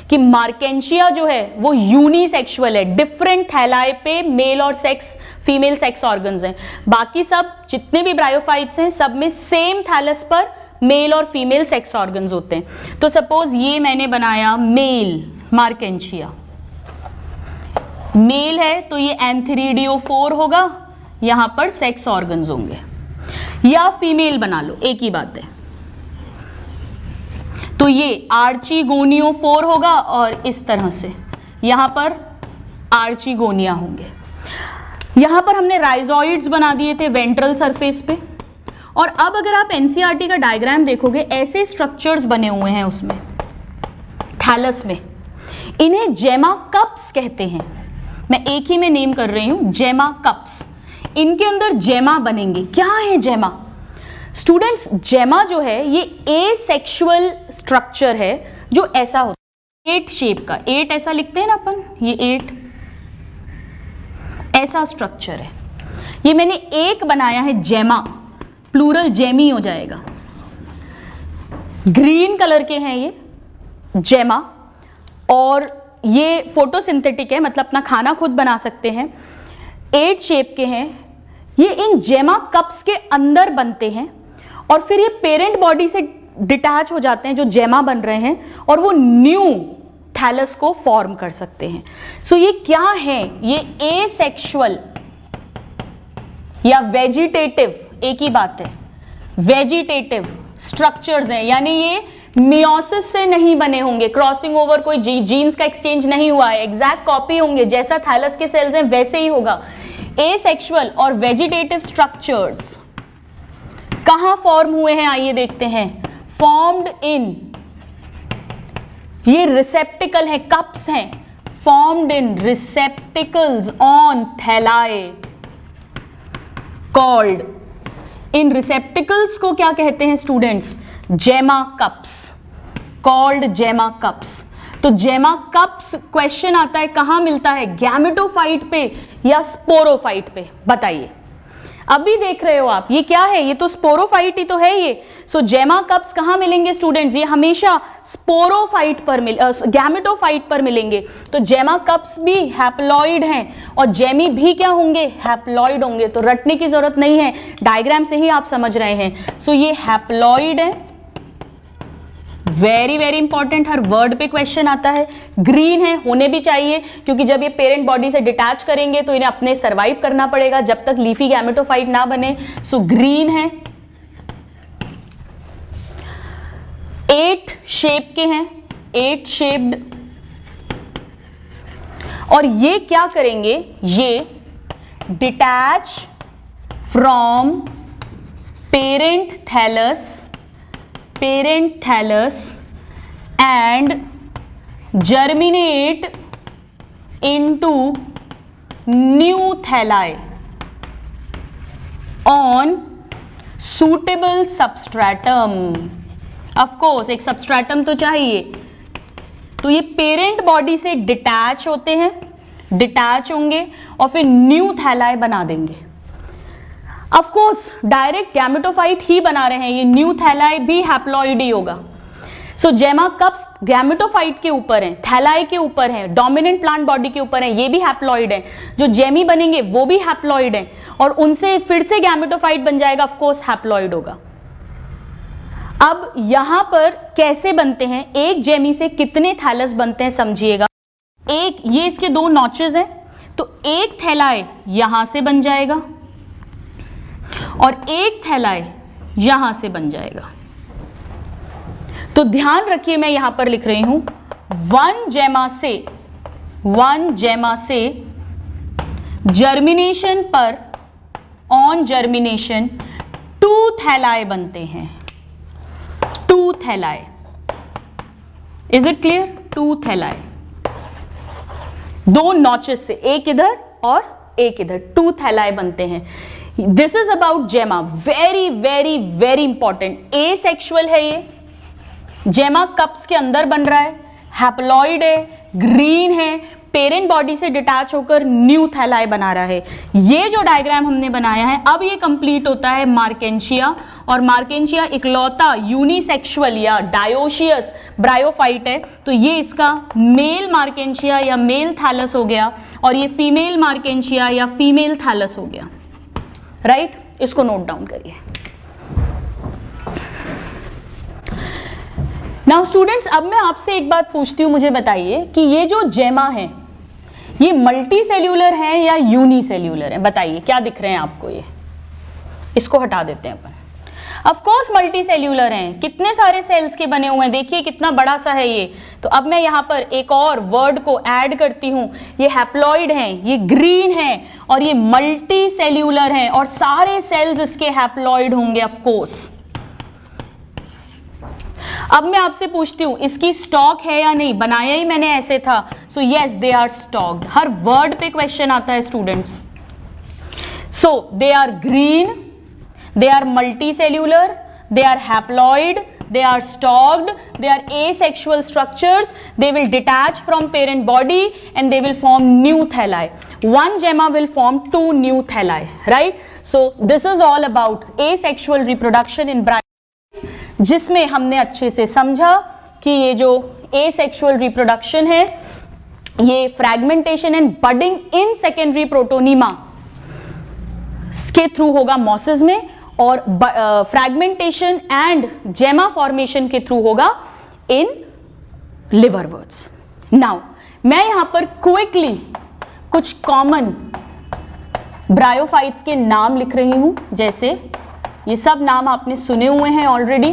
कि मार्केंशिया जो है वो यूनिसेक्सुअल है, डिफरेंट थैलाई पे मेल और सेक्स, फीमेल सेक्स ऑर्गन्स हैं। बाकी सब जितने भी ब्रायोफाइट्स हैं सब में सेम थैलस पर मेल और फीमेल सेक्स ऑर्गन्स होते हैं। तो सपोज ये मैंने बनाया मेल मार्केंशिया, मेल है तो ये एंथ्रीडियोफोर होगा, यहां पर सेक्स ऑर्गन्स होंगे, या फीमेल बना लो, एक ही बात है। तो ये आर्चिगोनियोफोर होगा और इस तरह से यहां पर आर्चिगोनिया होंगे। यहां पर हमने राइजोइड्स बना दिए थे वेंट्रल सरफेस पे, और अब अगर आप एनसीईआरटी का डायग्राम देखोगे, ऐसे स्ट्रक्चर्स बने हुए हैं उसमें थैलस में, इन्हें जेमा कप्स कहते हैं। मैं एक ही में नेम कर रही हूं, जेमा कप्स। इनके अंदर जेमा बनेंगे। क्या है जेमा स्टूडेंट्स? जेमा जो है ये एसेक्सुअल स्ट्रक्चर है जो ऐसा होता है, 8 शेप का, 8 ऐसा लिखते हैं ना अपन, ये 8 ऐसा स्ट्रक्चर है। ये मैंने एक बनाया है जेमा, प्लूरल जेमी हो जाएगा। ग्रीन कलर के हैं ये जेमा, और ये फोटोसिंथेटिक है, मतलब अपना खाना खुद बना सकते हैं। 8 शेप के हैं ये, इन जेमा कप्स के अंदर बनते हैं और फिर ये पेरेंट बॉडी से डिटैच हो जाते हैं जो जेमा बन रहे हैं, और वो न्यू थैलस को फॉर्म कर सकते हैं। सो ये क्या है? ये एसेक्सुअल या वेजिटेटिव, एक ही बात है, वेजिटेटिव स्ट्रक्चर्स हैं, यानी ये मियोसिस से नहीं बने होंगे, क्रॉसिंग ओवर कोई जीन्स का एक्सचेंज नहीं हुआ है, एग्जैक्ट कॉपी होंगे, जैसा थैलस के सेल्स हैं वैसे ही होगा। एसेक्सुअल और वेजिटेटिव स्ट्रक्चर्स कहां फॉर्म हुए हैं, आइए देखते हैं। फॉर्म्ड इन, ये रिसेप्टिकल है, कप्स हैं, formed in receptacles on thalli called, इन रिसेप्टिकल्स को क्या कहते हैं स्टूडेंट्स, जेमा कप्स, कॉल्ड जेमा कप्स। तो जेमा कप्स क्वेश्चन आता है कहां मिलता है, गैमेटोफाइट पे या स्पोरोफाइट पे, बताइए। अभी देख रहे हो आप, ये क्या है, ये तो स्पोरोफाइट ही तो है ये। सो जेमा कप्स कहां मिलेंगे स्टूडेंट्स, ये हमेशा स्पोरोफाइट पर गैमेटोफाइट पर मिलेंगे। तो जेमा कप्स भी हैप्लॉइड हैं और जेमी भी क्या होंगे, हैप्लॉइड होंगे। तो रटने की जरूरत नहीं है, डायग्राम से ही आप समझ रहे हैं। सो ये हैप्लॉइड है, वेरी वेरी इंपॉर्टेंट, हर वर्ड पे क्वेश्चन आता है। ग्रीन है, होने भी चाहिए, क्योंकि जब ये पेरेंट बॉडी से डिटैच करेंगे तो इन्हें अपने सर्वाइव करना पड़ेगा जब तक लीफी गैमेटोफाइट ना बने। सो ग्रीन है, 8 शेप के हैं, 8 शेप्ड। और ये क्या करेंगे, ये detach from parent thallus and germinate into new thalli on suitable substratum. Of course एक substratum तो चाहिए। तो ये पेरेंट बॉडी से डिटैच होते हैं, डिटैच होंगे और फिर न्यू थैलाई बना देंगे। ऑफ कोर्स डायरेक्ट गैमेटोफाइट ही बना रहे हैं, ये न्यू थैलाई भी हैप्लॉइड ही होगा। सो जेमा कप्स गैमेटोफाइट के ऊपर हैं, थैलाई के ऊपर हैं, डोमिनेंट प्लांट बॉडी के ऊपर हैं, ये भी हैप्लॉइड हैं। जो जेमी बनेंगे वो भी हैप्लॉइड हैं और उनसे फिर से गैमेटोफाइट बन जाएगा, ऑफ कोर्स हैप्लॉइड होगा। अब यहां पर कैसे बनते हैं, एक जेमी से कितने थैलस बनते हैं समझिएगा। एक, ये इसके 2 नॉचेस हैं, तो एक थैलाई यहां से बन जाएगा और एक थैलाई यहां से बन जाएगा। तो ध्यान रखिए, मैं यहां पर लिख रही हूं, वन जेमा से जर्मिनेशन पर, ऑन जर्मिनेशन 2 थैलाई बनते हैं, 2 थैलाई। इज इट क्लियर, 2 थैलाई, 2 नॉचेस से, एक इधर और एक इधर, 2 थैलाई बनते हैं। दिस इज अबाउट जेमा, very very very important. Asexual है ये, जेमा कप्स के अंदर बन रहा है, हैप्लॉइड है, ग्रीन है, पेरेंट बॉडी से डिटैच होकर न्यू थैलाई बना रहा है। ये जो डायग्राम हमने बनाया है, अब ये कंप्लीट होता है मार्केंशिया, और मार्केंशिया इकलौता यूनिसेक्सुअल या डायोशियस ब्रायोफाइट है। तो ये इसका मेल मार्केंशिया या मेल थैलस हो गया और ये फीमेल मार्केंशिया या फीमेल थैलस हो गया, राइट? इसको नोट डाउन करिए। नाउ स्टूडेंट्स, अब मैं आपसे एक बात पूछती हूँ, मुझे बताइए कि ये जो जेमा है ये मल्टी सेल्यूलर है या यूनिसेल्यूलर है? बताइए, क्या दिख रहे हैं आपको? ये इसको हटा देते हैं अपन। ऑफ कोर्स मल्टी सेल्यूलर हैं, कितने सारे सेल्स के बने हुए हैं, देखिए कितना बड़ा सा है ये। तो अब मैं यहाँ पर एक और वर्ड को ऐड करती हूँ, ये हैप्लॉइड हैं, ये ग्रीन हैं और ये मल्टी सेल्यूलर हैं और सारे सेल्स इसके हैप्लॉइड होंगे ऑफ कोर्स। अब मैं आपसे पूछती हूं, इसकी स्टॉक है या नहीं? बनाया ही मैंने ऐसे था। So yes, they are stalked. हर वर्ड पे क्वेश्चन आता है students. So they are green, they are multicellular, they are haploid, they are stalked, they are asexual structures, they will detach from parent body and they will form new thalli. One gemma will form 2 new thalli, right? So this is all about asexual reproduction in bracts, जिसमें हमने अच्छे से समझा कि ये जो asexual reproduction है ये fragmentation and budding in secondary protonema के थ्रू होगा मॉसेस में, और फ्रैगमेंटेशन एंड जेमा फॉर्मेशन के थ्रू होगा इन लिवरवर्ट्स। नाउ मैं यहां पर क्विकली कुछ कॉमन ब्रायोफाइट्स के नाम लिख रही हूं, जैसे ये सब नाम आपने सुने हुए हैं ऑलरेडी,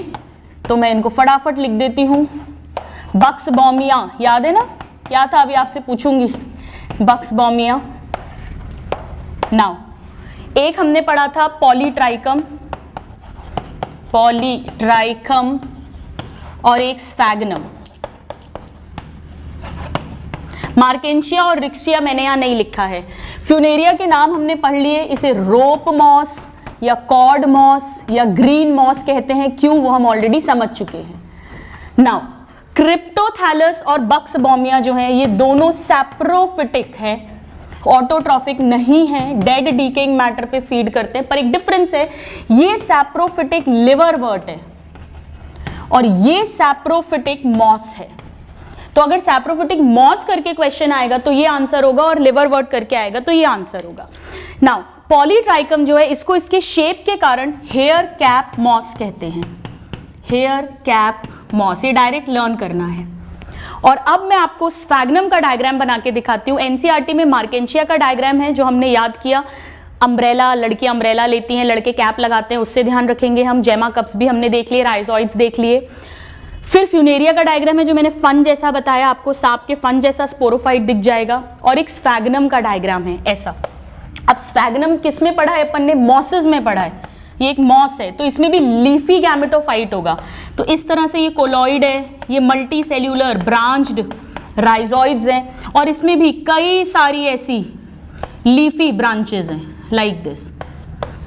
तो मैं इनको फटाफट लिख देती हूं। बक्सबॉमिया, याद है ना क्या था, अभी आपसे पूछूंगी। बक्सबॉमिया। नाउ एक हमने पढ़ा था पॉलीट्राइकम, पॉलीट्राइकम और एक स्फैगनम। मार्केंशिया और रिक्शिया मैंने यहां नहीं लिखा है। फ्यूनेरिया के नाम हमने पढ़ लिए, इसे रोप मॉस या कॉर्ड मॉस या ग्रीन मॉस कहते हैं, क्यों वो हम ऑलरेडी समझ चुके हैं। नाउ क्रिप्टोथैलस और बक्सबॉमिया जो है ये दोनों सैप्रोफिटिक है, ऑटोट्रॉफिक नहीं है, डेड डीकेइंग मैटर पे फीड करते हैं, पर एक डिफरेंस है, ये सैप्रोफिटिक लिवरवर्ट है और ये सैप्रोफिटिक मॉस है। तो अगर सैप्रोफिटिक मॉस करके क्वेश्चन आएगा तो ये आंसर होगा, और लिवरवर्ट करके आएगा तो ये आंसर होगा। नाउ पॉलीट्राइकम जो है इसको इसके शेप के कारण हेयर कैप मॉस कहते हैं, हेयर कैप मॉस, ये डायरेक्ट लर्न करना है। और अब मैं आपको स्फैगनम का डायग्राम बना के दिखाती हूँ। एनसीईआरटी में मार्केंशिया का डायग्राम है जो हमने याद किया, अम्ब्रेला, लड़की अम्ब्रेला लेती हैं, लड़के कैप लगाते हैं, उससे ध्यान रखेंगे हम। जेमा कप्स भी हमने देख लिए, राइजोइड्स देख लिए। फिर फ्यूनेरिया का डायग्राम है जो मैंने फन जैसा बताया आपको, सांप के फन जैसा स्पोरोफाइट दिख जाएगा। और एक स्फैगनम का डायग्राम है ऐसा। अब स्फैगनम किस में पढ़ा है अपन ने, मॉसेस में पढ़ा है, ये एक मॉस है तो इसमें भी लीफी गैमेटोफाइट होगा। तो इस तरह से ये कोलॉइड है, ये मल्टी सेल्यूलर ब्रांच्ड राइजोइड्स हैं, और इसमें भी कई सारी ऐसी लीफी ब्रांचेस हैं लाइक दिस,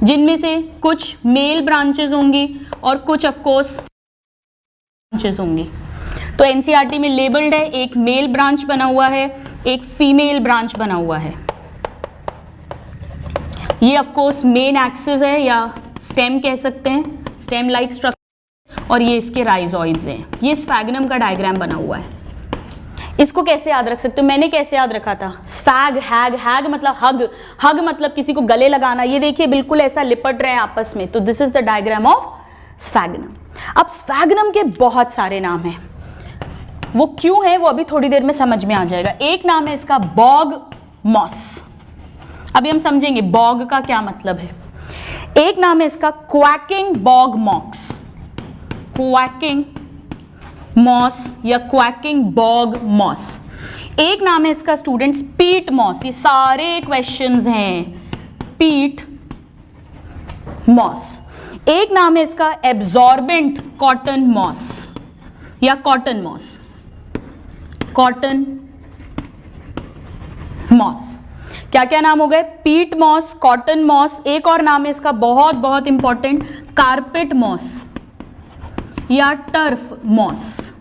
जिनमें से कुछ मेल ब्रांचेस होंगी और कुछ ऑफकोर्स ब्रांचेस होंगी। तो एनसीईआरटी में लेबल्ड है, एक मेल ब्रांच बना हुआ है, एक फीमेल ब्रांच बना हुआ है। ये ऑफकोर्स मेन एक्सिस है या स्टेम कह सकते हैं, स्टेम लाइक स्ट्रक्चर, और ये इसके राइजोइड्स हैं। ये स्फैगनम का डायग्राम बना हुआ है। इसको कैसे याद रख सकते हो, मैंने कैसे याद रखा था, स्फैग हैग, हैग मतलब हग, हग मतलब किसी को गले लगाना। ये देखिए बिल्कुल ऐसा लिपट रहे हैं आपस में, तो this is the diagram of Sphagnum. अब स्फैगनम के बहुत सारे नाम हैं, वो क्यों है वो अभी थोड़ी देर में समझ में आ जाएगा। एक नाम है इसका बॉग मॉस, अभी हम समझेंगे बॉग का क्या मतलब है। एक नाम है इसका क्वैकिंग बॉग मॉक्स, क्वैकिंग मॉस या क्वैकिंग बॉग मॉस। एक नाम है इसका स्टूडेंट्स पीट मॉस, ये सारे क्वेश्चंस हैं, पीट मॉस। एक नाम है इसका एब्जॉर्बेंट कॉटन मॉस या कॉटन मॉस, कॉटन मॉस। क्या क्या नाम हो गए, पीट मॉस, कॉटन मॉस। एक और नाम है इसका बहुत बहुत इंपॉर्टेंट, कारपेट मॉस या टर्फ मॉस।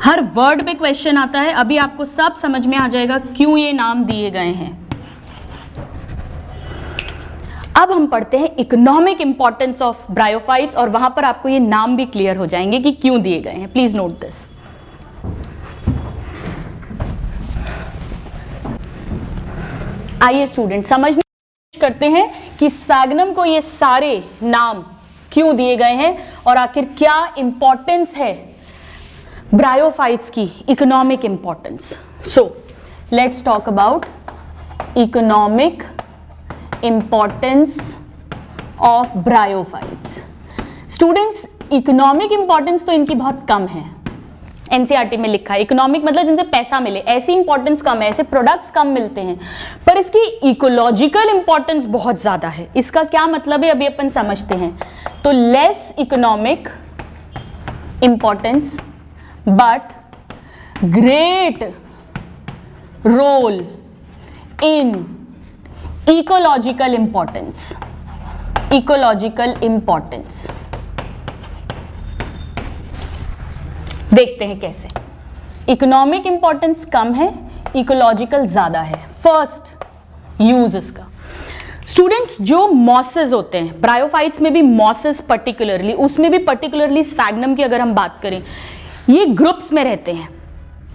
हर वर्ड पे क्वेश्चन आता है, अभी आपको सब समझ में आ जाएगा क्यों ये नाम दिए गए हैं। अब हम पढ़ते हैं इकोनॉमिक इंपॉर्टेंस ऑफ ब्रायोफाइट्स, और वहां पर आपको ये नाम भी क्लियर हो जाएंगे कि क्यों दिए गए हैं। Please note this. आइए स्टूडेंट समझने की कोशिश करते हैं कि स्फैगनम को ये सारे नाम क्यों दिए गए हैं और आखिर क्या इंपॉर्टेंस है ब्रायोफाइट्स की, economic importance. So let's talk about economic importance of bryophytes. Students economic importance तो इनकी बहुत कम है, एनसीईआरटी में लिखा है। इकोनॉमिक मतलब जिनसे पैसा मिले, ऐसी इंपॉर्टेंस कम है, ऐसे प्रोडक्ट्स कम मिलते हैं, पर इसकी इकोलॉजिकल इंपॉर्टेंस बहुत ज्यादा है। इसका क्या मतलब है अभी अपन समझते हैं। तो less economic importance but great role in ecological importance, ecological importance. देखते हैं कैसे। इकोनॉमिक इंपॉर्टेंस कम है, इकोलॉजिकल ज्यादा है। फर्स्ट यूज इसका, स्टूडेंट्स जो मॉसेस होते हैं, ब्रायोफाइट्स में भी मॉसेस पर्टिकुलरली, उसमें भी पर्टिकुलरली स्फैगनम की अगर हम बात करें, ये ग्रुप्स में रहते हैं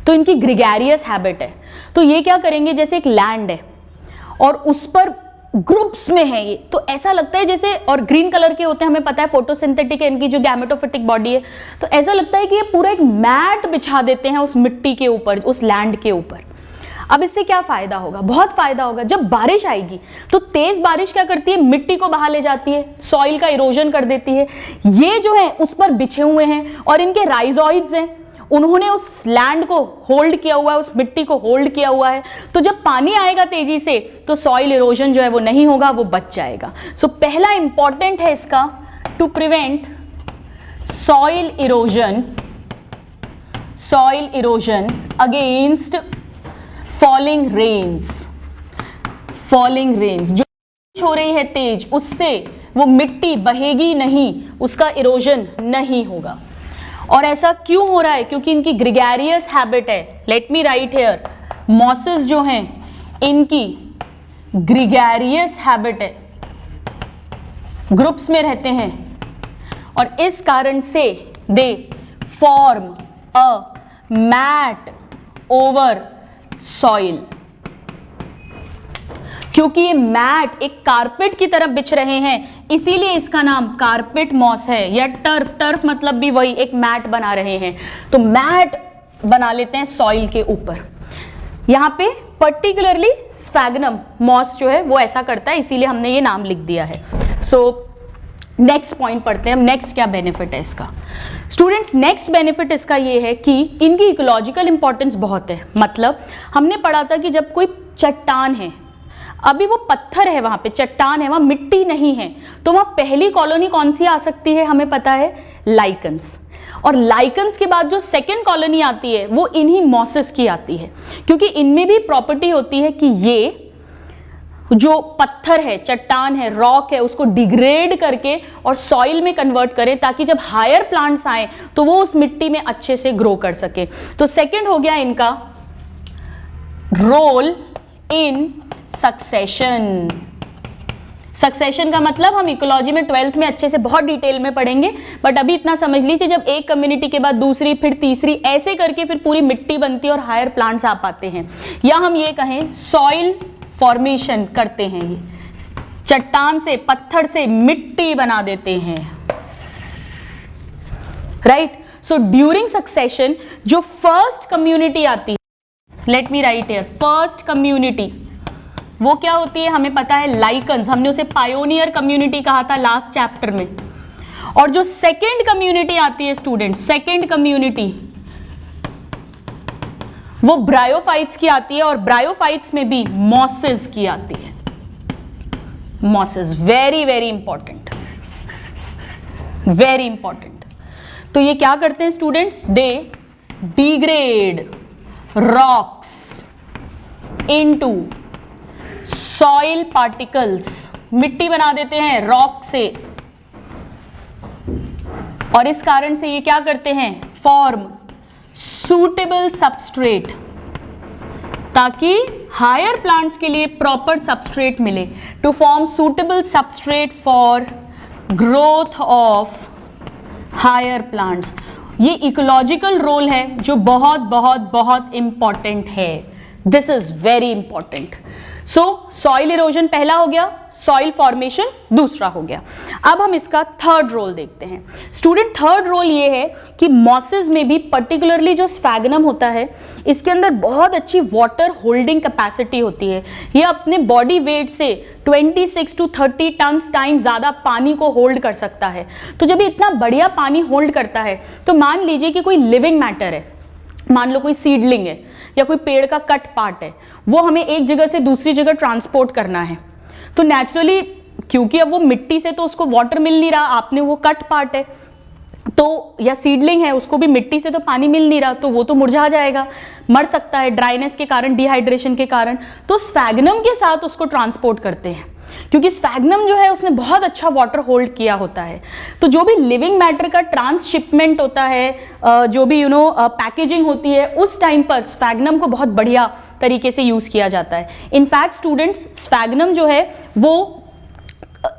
तो इनकी ग्रिगेरियस हैबिट है। तो ये क्या करेंगे, जैसे एक लैंड है और उस पर ग्रुप्स में है ये, तो ऐसा लगता है जैसे, और ग्रीन कलर के होते हैं, हमें पता है फोटोसिंथेटिक है इनकी जो गैमेटोफिटिक बॉडी है, तो ऐसा लगता है कि ये पूरा एक मैट बिछा देते हैं उस मिट्टी के ऊपर, उस लैंड के ऊपर। अब इससे क्या फायदा होगा? बहुत फायदा होगा। जब बारिश आएगी तो तेज बारिश क्या करती है? मिट्टी को बहा ले जाती है, सॉइल का इरोजन कर देती है। ये जो है उस पर बिछे हुए हैं और इनके राइजोइड्स हैं, उन्होंने उस लैंड को होल्ड किया हुआ है, उस मिट्टी को होल्ड किया हुआ है। तो जब पानी आएगा तेजी से तो सॉइल इरोजन जो है वो नहीं होगा, वो बच जाएगा। सो पहला इंपॉर्टेंट है इसका, to prevent soil erosion against falling rains. जो हो रही है तेज, उससे वो मिट्टी बहेगी नहीं, उसका इरोजन नहीं होगा। और ऐसा क्यों हो रहा है? क्योंकि इनकी ग्रेगेरियस हैबिट है। Let me right here, mosses जो हैं इनकी ग्रेगेरियस हैबिट है, ग्रुप्स में रहते हैं और इस कारण से they form a mat over soil. क्योंकि ये मैट एक कारपेट की तरफ बिछ रहे हैं, इसीलिए इसका नाम कारपेट मॉस है, या टर्फ मतलब भी वही, एक मैट बना रहे हैं। तो मैट बना लेते हैं सॉइल के ऊपर। यहां पे पर्टिकुलरली स्फैग्नम मॉस जो है वो ऐसा करता है, इसीलिए हमने ये नाम लिख दिया है। सो नेक्स्ट पॉइंट पढ़ते हैं हम। नेक्स्ट क्या बेनिफिट है इसका? स्टूडेंट्स, नेक्स्ट बेनिफिट इसका ये है कि इनकी इकोलॉजिकल इंपॉर्टेंस बहुत है। मतलब हमने पढ़ा था कि जब कोई चट्टान है, अभी वो पत्थर है, वहां पे चट्टान है, वहां मिट्टी नहीं है, तो वहां पहली कॉलोनी कौन सी आ सकती है? हमें पता है, लाइकन्स। और लाइकन्स के बाद जो सेकेंड कॉलोनी आती है वो इन्हीं मॉसेस की आती है, क्योंकि इनमें भी प्रॉपर्टी होती है कि ये जो पत्थर है, चट्टान है, रॉक है, उसको डिग्रेड करके और सॉइल में कन्वर्ट करें, ताकि जब हायर प्लांट्स आए तो वो उस मिट्टी में अच्छे से ग्रो कर सके। तो सेकेंड हो गया इनका रोल इन सक्सेशन। सक्सेशन का मतलब हम इकोलॉजी में 12th में अच्छे से बहुत डिटेल में पढ़ेंगे, बट अभी इतना समझ लीजिए, जब एक कम्युनिटी के बाद दूसरी, फिर तीसरी, ऐसे करके फिर पूरी मिट्टी बनती है और हायर प्लांट्स आ पाते हैं। या हम ये कहें सॉइल फॉर्मेशन करते हैं, ये चट्टान से, पत्थर से मिट्टी बना देते हैं, राइट। सो ड्यूरिंग सक्सेशन जो फर्स्ट कम्युनिटी आती है, let me right here, first community वो क्या होती है? हमें पता है, लाइकन्स। हमने उसे पायोनियर कम्युनिटी कहा था लास्ट चैप्टर में। और जो सेकेंड कम्युनिटी आती है स्टूडेंट, सेकेंड कम्युनिटी वो ब्रायोफाइट्स की आती है, और ब्रायोफाइट्स में भी मॉसेस की आती है। Mosses very very important, very important. तो ये क्या करते हैं students? They degrade rocks into soil particles, मिट्टी बना देते हैं रॉक से, और इस कारण से ये क्या करते हैं? फॉर्म सूटेबल सबस्ट्रेट, ताकि हायर प्लांट्स के लिए प्रॉपर सबस्ट्रेट मिले। To form suitable substrate for growth of higher plants. ये इकोलॉजिकल रोल है जो बहुत बहुत बहुत इंपॉर्टेंट है। This is very important. So soil erosion पहला हो गया, सॉइल फॉर्मेशन दूसरा हो गया। अब हम इसका थर्ड रोल देखते हैं। स्टूडेंट, थर्ड रोल ये है कि मॉसेस में भी पर्टिकुलरली जो स्फैग्नम होता है, इसके अंदर बहुत अच्छी वाटर होल्डिंग कैपेसिटी होती है। ये अपने बॉडी वेट से 26 to 30 टन टाइम ज्यादा पानी को होल्ड कर सकता है। तो जब ये इतना बढ़िया पानी होल्ड करता है, तो मान लीजिए कि कोई लिविंग मैटर है, मान लो कोई सीडलिंग है या कोई पेड़ का कट पार्ट है, वो हमें एक जगह से दूसरी जगह ट्रांसपोर्ट करना है। तो नेचुरली, क्योंकि अब वो मिट्टी से तो उसको वाटर मिल नहीं रहा, आपने वो कट पार्ट है तो, या सीडलिंग है, उसको भी मिट्टी से तो पानी मिल नहीं रहा, तो वो तो मुरझा जाएगा, मर सकता है ड्राइनेस के कारण, डिहाइड्रेशन के कारण। तो स्फैग्नम के साथ उसको ट्रांसपोर्ट करते हैं, क्योंकि स्फैग्नम जो है उसने बहुत अच्छा वाटर होल्ड किया होता है। तो जो भी लिविंग मैटर का ट्रांसशिपमेंट होता है, जो भी पैकेजिंग होती है, उस टाइम पर स्फैग्नम को बहुत बढ़िया तरीके से यूज किया जाता है। इनफैक्ट स्टूडेंट्स, स्फैग्नम जो है वो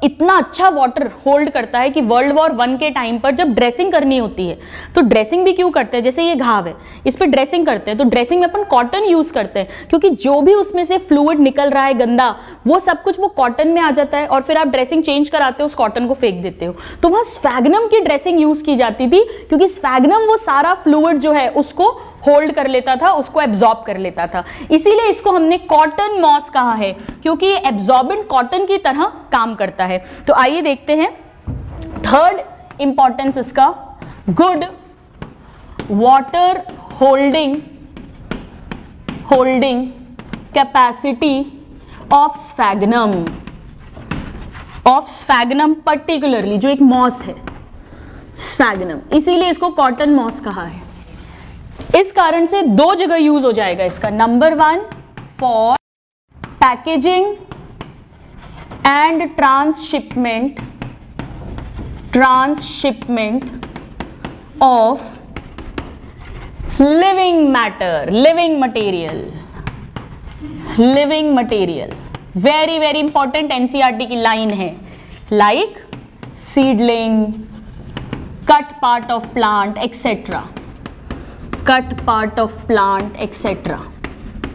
इतना अच्छा वाटर होल्ड करता है कि वर्ल्ड वॉर 1 के टाइम पर जब ड्रेसिंग करनी होती है, तो ड्रेसिंग भी क्यों करते हैं? जैसे ये घाव है, इस पर ड्रेसिंग करते हैं, तो ड्रेसिंग में अपन कॉटन यूज करते हैं, क्योंकि जो भी उसमें से फ्लूइड निकल रहा है गंदा, वो सब कुछ वो कॉटन में आ जाता है, और फिर आप ड्रेसिंग चेंज कराते हो, उस कॉटन को फेंक देते हो। तो वहां स्फैग्नम की ड्रेसिंग यूज की जाती थी, क्योंकि स्फैग्नम वो सारा फ्लूइड जो है उसको होल्ड कर लेता था, उसको एब्जॉर्ब कर लेता था, इसीलिए इसको हमने कॉटन मॉस कहा है, क्योंकि ये एब्जॉर्बेंट कॉटन की तरह काम करता है। तो आइए देखते हैं थर्ड इंपॉर्टेंस इसका, good water holding capacity of sphagnum particularly, जो एक मॉस है स्फैग्नम, इसीलिए इसको कॉटन मॉस कहा है। इस कारण से दो जगह यूज हो जाएगा इसका। Number 1 for packaging and transshipment of living material, very very important NCERT की लाइन है, like seedling, cut part of plant etcetera,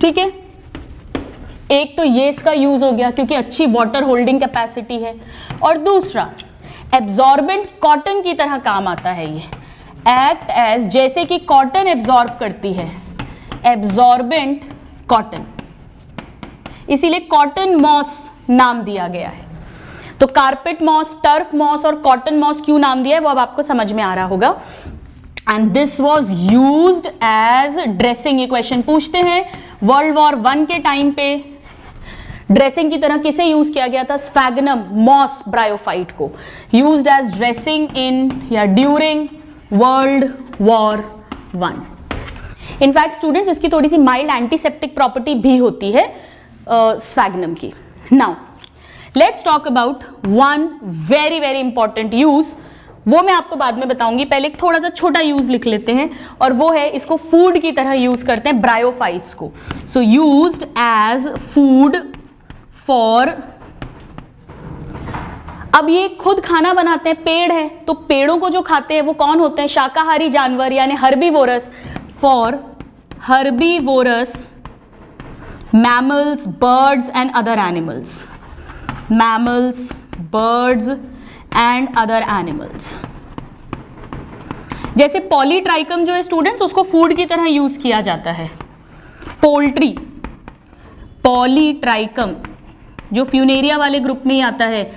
ठीक है। एक तो ये इसका यूज हो गया क्योंकि अच्छी वाटर होल्डिंग कैपेसिटी है, और दूसरा एब्जॉर्बेंट कॉटन की तरह काम आता है ये, एक्ट एज, जैसे कि कॉटन एब्जॉर्ब करती है, एब्जॉर्बेंट कॉटन, इसीलिए कॉटन मॉस नाम दिया गया है। तो कारपेट मॉस, टर्फ मॉस और कॉटन मॉस क्यों नाम दिया है वो अब आपको समझ में आ रहा होगा। And this was used as dressing. ये क्वेश्चन पूछते हैं वर्ल्ड वॉर 1 के टाइम पे ड्रेसिंग की तरह किसे यूज किया गया था? स्फैग्नम मॉस ब्रायोफाइट को यूज्ड एज ड्रेसिंग इन या during world war 1। In fact students, इसकी थोड़ी सी माइल्ड एंटीसेप्टिक प्रॉपर्टी भी होती है स्फैग्नम की। Now let's talk about one very very important use, वो मैं आपको बाद में बताऊंगी, पहले एक थोड़ा सा छोटा यूज लिख लेते हैं, और वो है इसको फूड की तरह यूज करते हैं ब्रायोफाइट्स को। So used as food for, अब ये खुद खाना बनाते हैं, पेड़ है तो पेड़ों को जो खाते हैं वो कौन होते हैं? शाकाहारी जानवर यानी herbivorous, for herbivorous mammals, birds and other animals, mammals, birds and other animals। जैसे पॉलीट्राइकम जो है स्टूडेंट्स, उसको फूड की तरह यूज किया जाता है। पोल्ट्री, पॉलीट्राइकम जो फ्यूनेरिया वाले ग्रुप में ही आता है,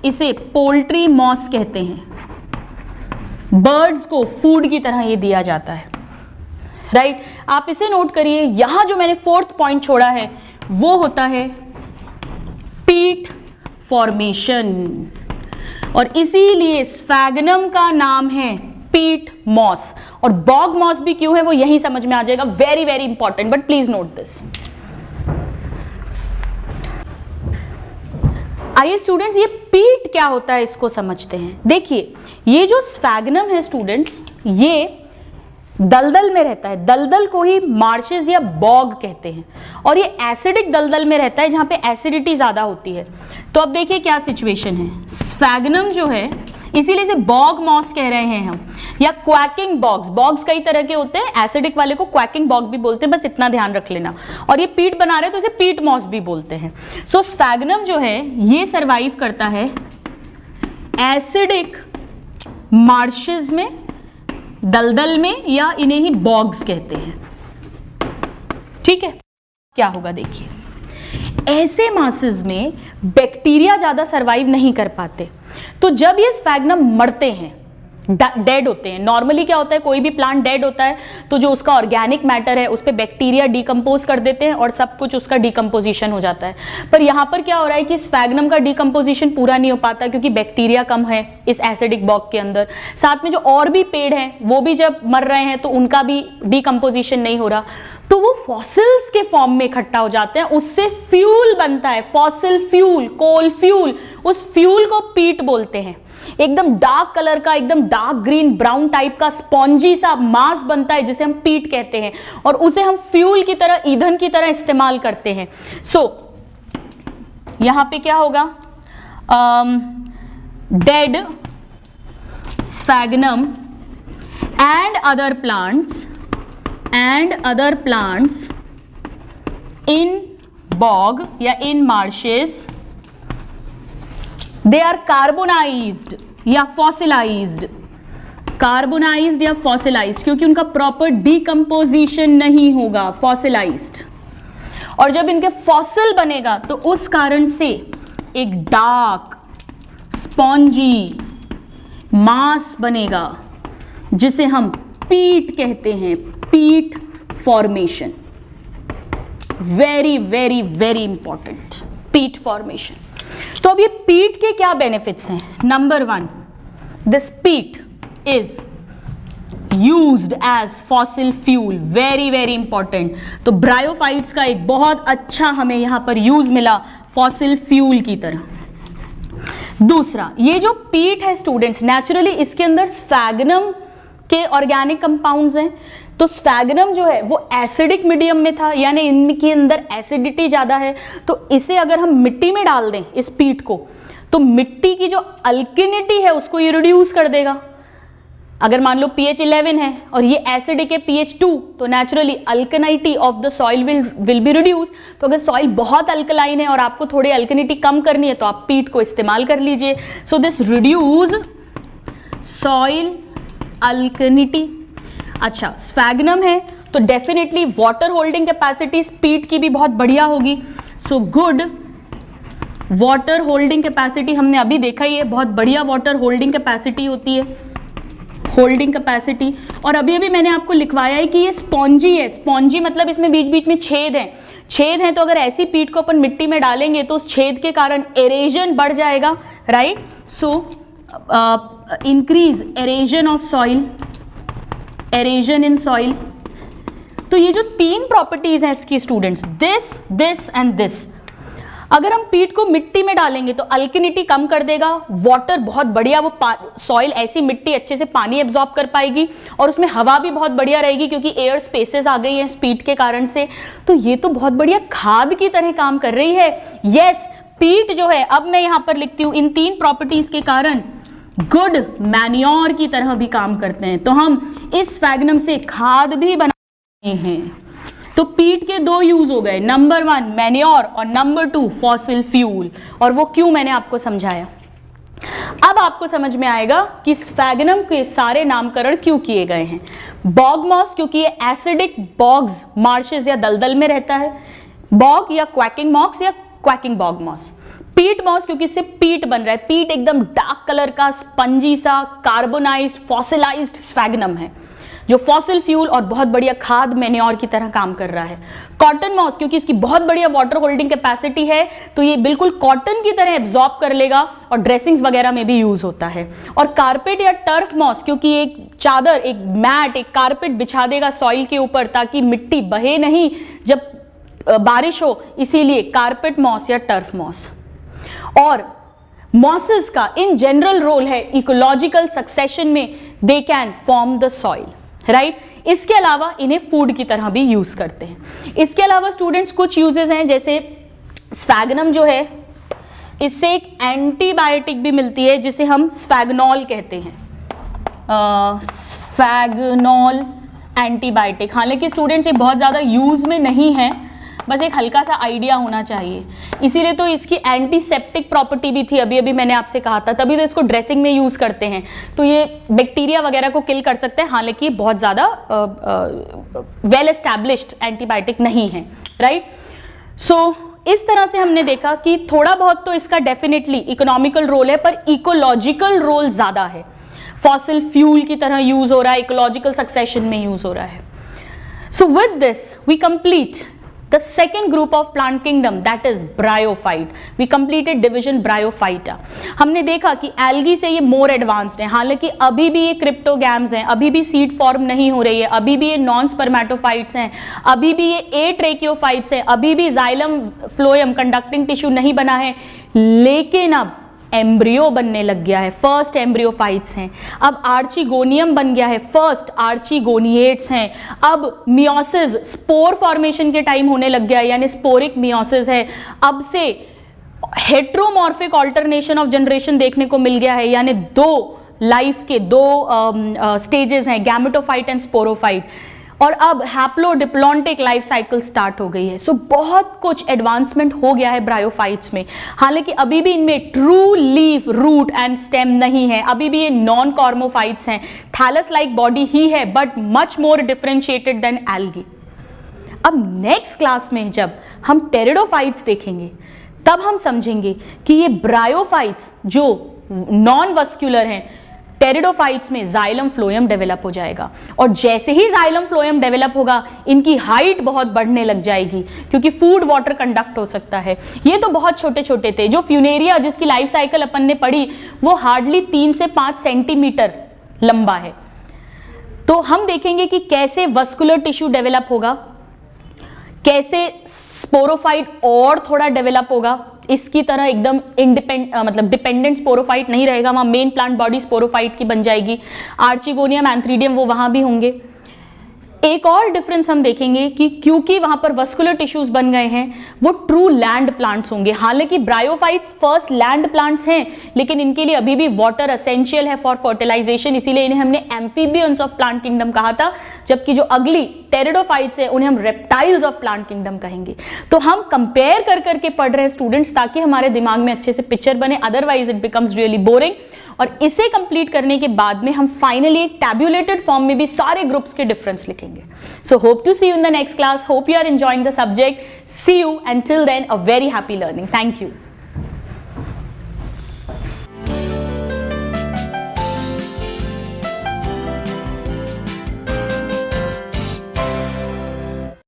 इसे पोल्ट्री मॉस कहते हैं। बर्ड्स को फूड की तरह ये दिया जाता है, राइट। आप इसे नोट करिए, यहां जो मैंने 4th पॉइंट छोड़ा है वो होता है पीट फॉर्मेशन, और इसीलिए स्फैग्नम का नाम है पीट मॉस। और बॉग मॉस भी क्यों है वो यहीं समझ में आ जाएगा, very very important, but please note this. आइए स्टूडेंट्स, ये पीट क्या होता है इसको समझते हैं। देखिए, ये जो स्फैग्नम है स्टूडेंट्स, ये दलदल में रहता है, दलदल को ही मार्शेस या बॉग कहते हैं, और ये एसिडिक दलदल में रहता है जहां पे एसिडिटी ज्यादा होती है। तो अब देखिए क्या सिचुएशन है, स्फैग्नम जो है, इसीलिए इसे बॉग मॉस कह रहे हैं हम, या क्वैकिंग बॉग्स। बॉग्स कई तरह के होते हैं, एसिडिक वाले को क्वैकिंग बॉग भी बोलते हैं, बस इतना ध्यान रख लेना। और ये पीट बना रहे हैं तो इसे पीट मॉस भी बोलते हैं। सो स्फैग्नम जो है ये सरवाइव करता है एसिडिक मार्शेस में, दलदल में, या इन्हें ही बॉग्स कहते हैं, ठीक है। क्या होगा देखिए, ऐसे मासेस में बैक्टीरिया ज्यादा सरवाइव नहीं कर पाते, तो जब ये स्फैग्नम मरते हैं, डेड होते हैं, नॉर्मली क्या होता है, कोई भी प्लांट डेड होता है तो जो उसका ऑर्गेनिक मैटर है उस पे बैक्टीरिया डिकम्पोज कर देते हैं और सब कुछ उसका डिकम्पोजिशन हो जाता है। पर यहां पर क्या हो रहा है कि स्फैग्नम का डिकम्पोजिशन पूरा नहीं हो पाता क्योंकि बैक्टीरिया कम है इस एसिडिक बॉग के अंदर। साथ में जो और भी पेड़ हैं वो भी जब मर रहे हैं तो उनका भी डिकम्पोजिशन नहीं हो रहा, तो वो फॉसिल्स के फॉर्म में इकट्ठा हो जाते हैं, उससे फ्यूल बनता है, फॉसिल फ्यूल, कोल फ्यूल। उस फ्यूल को पीट बोलते हैं। एकदम डार्क कलर का, एकदम डार्क ग्रीन ब्राउन टाइप का स्पॉन्जी सा मास बनता है जिसे हम पीट कहते हैं, और उसे हम फ्यूल की तरह, ईंधन की तरह इस्तेमाल करते हैं। सो यहां पे क्या होगा, dead sphagnum and other plants in bog या in marshes, they are carbonized या fossilized कार्बोनाइज्ड या फॉसिलाइज्ड, क्योंकि उनका प्रॉपर डिकम्पोजिशन नहीं होगा, फॉसिलाइज्ड। और जब इनके फॉसिल बनेगा तो उस कारण से एक डार्क स्पॉन्जी मास बनेगा जिसे हम पीट कहते हैं, peat formation. Very very very important, peat formation. तो अब ये पीट के क्या बेनिफिट्स हैं? Number 1, this peat is used as fossil fuel, very very important. तो ब्रायोफाइट्स का एक बहुत अच्छा हमें यहां पर यूज मिला फॉसिल फ्यूल की तरह। दूसरा, ये जो पीट है स्टूडेंट्स, नेचुरली इसके अंदर स्फैगनम के ऑर्गेनिक कंपाउंड्स हैं। तो स्फैगनम जो है वो एसिडिक मीडियम में था, यानी इनके अंदर एसिडिटी ज्यादा है। तो इसे अगर हम मिट्टी में डाल दें इस पीट को, तो मिट्टी की जो अल्किनिटी है उसको ये रिड्यूस कर देगा। अगर मान लो pH 11 है और ये एसिडिक है pH 2, तो naturally alkalinity of the soil will be reduce. तो अगर सॉइल बहुत अल्कलाइन है और आपको थोड़ी अल्कनिटी कम करनी है तो आप पीट को इस्तेमाल कर लीजिए। So this reduce soil alkalinity. अच्छा, स्फैगनम है तो डेफिनेटली वाटर होल्डिंग कैपेसिटी पीट की भी बहुत बढ़िया होगी। So good water holding capacity, हमने अभी देखा ही है, बहुत बढ़िया वाटर होल्डिंग कैपेसिटी होती है, होल्डिंग कैपेसिटी। और अभी अभी मैंने आपको लिखवाया है कि ये स्पॉन्जी है। स्पॉन्जी मतलब इसमें बीच बीच में छेद हैं, छेद हैं। तो अगर ऐसी पीट को अपन मिट्टी में डालेंगे तो उस छेद के कारण एरेजन बढ़ जाएगा, right. So increase erosion of soil, erosion in soil. तो ये जो 3 प्रॉपर्टीज हैं इसकी स्टूडेंट्स, दिस एंड दिस, अगर हम पीट को मिट्टी में डालेंगे तो अल्किनिटी कम कर देगा, वाटर बहुत बढ़िया, वो सॉइल ऐसी मिट्टी अच्छे से पानी एब्जॉर्ब कर पाएगी और उसमें हवा भी बहुत बढ़िया रहेगी क्योंकि एयर स्पेसेस आ गई हैं इस पीट के कारण से। तो ये तो बहुत बढ़िया खाद की तरह काम कर रही है। यस, पीट जो है, अब मैं यहां पर लिखती हूं, इन 3 प्रॉपर्टीज के कारण गुड मैन्योर की तरह भी काम करते हैं। तो हम इस स्फैगनम से खाद भी बनाते हैं। तो पीट के 2 यूज हो गए, नंबर 1 मैन्योर और नंबर 2 फॉसिल फ्यूल। और वो क्यों मैंने आपको समझाया। अब आपको समझ में आएगा कि स्फैगनम के सारे नामकरण क्यों किए गए हैं। बॉग मॉस क्योंकि ये एसिडिक बॉग्स, मार्शेस या दलदल में रहता है, बॉग या क्वैकिंग मॉक्स या क्वैकिंग बॉग मॉस। पीट मॉस क्योंकि इससे पीट बन रहा है, पीट एकदम डार्क कलर का स्पंजी सा कार्बोनाइज्ड फॉसिलाइज्ड स्फैगनम है जो फॉसिल फ्यूल और बहुत बढ़िया खाद मैन्योर की तरह काम कर रहा है। कॉटन मॉस क्योंकि इसकी बहुत बढ़िया वाटर होल्डिंग कैपेसिटी है, तो ये बिल्कुल कॉटन की तरह एब्जॉर्ब कर लेगा और ड्रेसिंग्स वगैरह में भी यूज होता है। और कारपेट या टर्फ मॉस क्योंकि एक चादर, एक मैट, एक कारपेट बिछा देगा सॉइल के ऊपर ताकि मिट्टी बहे नहीं जब बारिश हो, इसीलिए कारपेट मॉस या टर्फ मॉस। और मॉसेस का इन जनरल रोल है इकोलॉजिकल सक्सेशन में, they can form the soil, right. इसके अलावा इन्हें फूड की तरह भी यूज करते हैं। इसके अलावा स्टूडेंट्स कुछ यूजेस हैं, जैसे स्फैगनम जो है इससे एक एंटीबायोटिक भी मिलती है जिसे हम स्फैगनॉल कहते हैं, स्फैगनॉल एंटीबायोटिक। हालांकि स्टूडेंट्स ये बहुत ज्यादा यूज में नहीं है, बस एक हल्का सा आइडिया होना चाहिए। इसीलिए तो इसकी एंटीसेप्टिक प्रॉपर्टी भी थी, अभी अभी मैंने आपसे कहा था, तभी तो इसको ड्रेसिंग में यूज करते हैं। तो ये बैक्टीरिया वगैरह को किल कर सकते हैं, हालांकि ये बहुत ज्यादा वेल एस्टैब्लिश्ड एंटीबायोटिक नहीं है, राइट। सो इस तरह से हमने देखा कि थोड़ा बहुत तो इसका डेफिनेटली इकोनॉमिकल रोल है, पर इकोलॉजिकल रोल ज्यादा है। फॉसिल फ्यूल की तरह यूज हो रहा है, इकोलॉजिकल सक्सेशन में यूज हो रहा है। So with this we complete the second group of plant kingdom, that is bryophyte. We completed division bryophyta. हमने देखा कि algae से ये more advanced है, हालांकि अभी भी ये क्रिप्टोगैम्स हैं, अभी भी सीड फॉर्म नहीं हो रही है, अभी भी ये नॉन स्पर्मेटोफाइट्स हैं, अभी भी ये एट्रेकियोफाइट्स हैं, अभी भी जाइलम फ्लोएम कंडक्टिंग टिश्यू नहीं बना है, लेकिन अब एम्ब्रियो बनने लग गया है, फर्स्ट एम्ब्रियोफाइट्स हैं। अब आर्चिगोनियम बन गया है, फर्स्ट आर्चिगोनिएट्स हैं। अब मियोसिस, स्पोर फॉर्मेशन के टाइम होने लग गया है, यानी स्पोरिक मियोसिस है। अब से हेट्रोमॉर्फिक ऑल्टरनेशन ऑफ जनरेशन देखने को मिल गया है, यानी 2 लाइफ के 2 स्टेजेस हैं, गैमेटोफाइट एंड स्पोरोफाइट। और अब हैप्लोडिप्लॉन्टिक लाइफ साइकिल स्टार्ट हो गई है। सो बहुत कुछ एडवांसमेंट हो गया है ब्रायोफाइट्स में। हालांकि अभी भी इनमें true leaf, root and stem नहीं है, अभी भी ये नॉन कॉर्मोफाइट्स हैं, थैलस लाइक बॉडी ही है but much more differentiated than algae. अब नेक्स्ट क्लास में जब हम टेरिडोफाइट्स देखेंगे तब हम समझेंगे कि ये ब्रायोफाइट्स जो नॉन वस्कुलर हैं, टेरिडोफाइट्स में जाइलम फ्लोएम डेवलप हो जाएगा, और जैसे ही जाइलम फ्लोएम डेवलप होगा इनकी हाइट बहुत बढ़ने लग जाएगी क्योंकि फूड वाटर कंडक्ट हो सकता है। ये तो बहुत छोटे छोटे थे। जो फ्यूनेरिया जिसकी लाइफ साइकिल अपन ने पढ़ी वो हार्डली 3 से 5 सेंटीमीटर लंबा है। तो हम देखेंगे कि कैसे वस्कुलर टिश्यू डेवलप होगा, कैसे स्पोरोफाइट और थोड़ा डेवलप होगा, इसकी तरह एकदम मतलब डिपेंडेंट स्पोरोफाइट नहीं रहेगा, वहां मेन प्लांट बॉडी स्पोरोफाइट की बन जाएगी। आर्चिगोनियम, एंथ्रीडियम वो वहां भी होंगे। एक और डिफरेंस हम देखेंगे कि क्योंकि वहां पर वस्कुलर टिश्यूज बन गए हैं वो ट्रू लैंड प्लांट्स होंगे। हालांकि ब्रायोफाइट्स फर्स्ट लैंड प्लांट्स हैं लेकिन इनके लिए अभी भी वाटर एसेंशियल है फॉर फर्टिलाइजेशन, इसीलिए इन्हें हमने एम्फीबियंस ऑफ प्लांट किंगडम कहा था, जबकि जो अगली टेरिडोफाइट्स है उन्हें हम रेप्टाइल्स ऑफ प्लांट किंगडम कहेंगे। तो हम कंपेयर कर करके पढ़ रहे हैं स्टूडेंट्स ताकि हमारे दिमाग में अच्छे से पिक्चर बने, otherwise it becomes really boring. और इसे कंप्लीट करने के बाद में हम फाइनली एक टैब्यूलेटेड फॉर्म में भी सारे ग्रुप्स के डिफरेंस लिखेंगे। So hope to see you in the next class, hope you are enjoying the subject, see you, and till then a very happy learning. Thank you.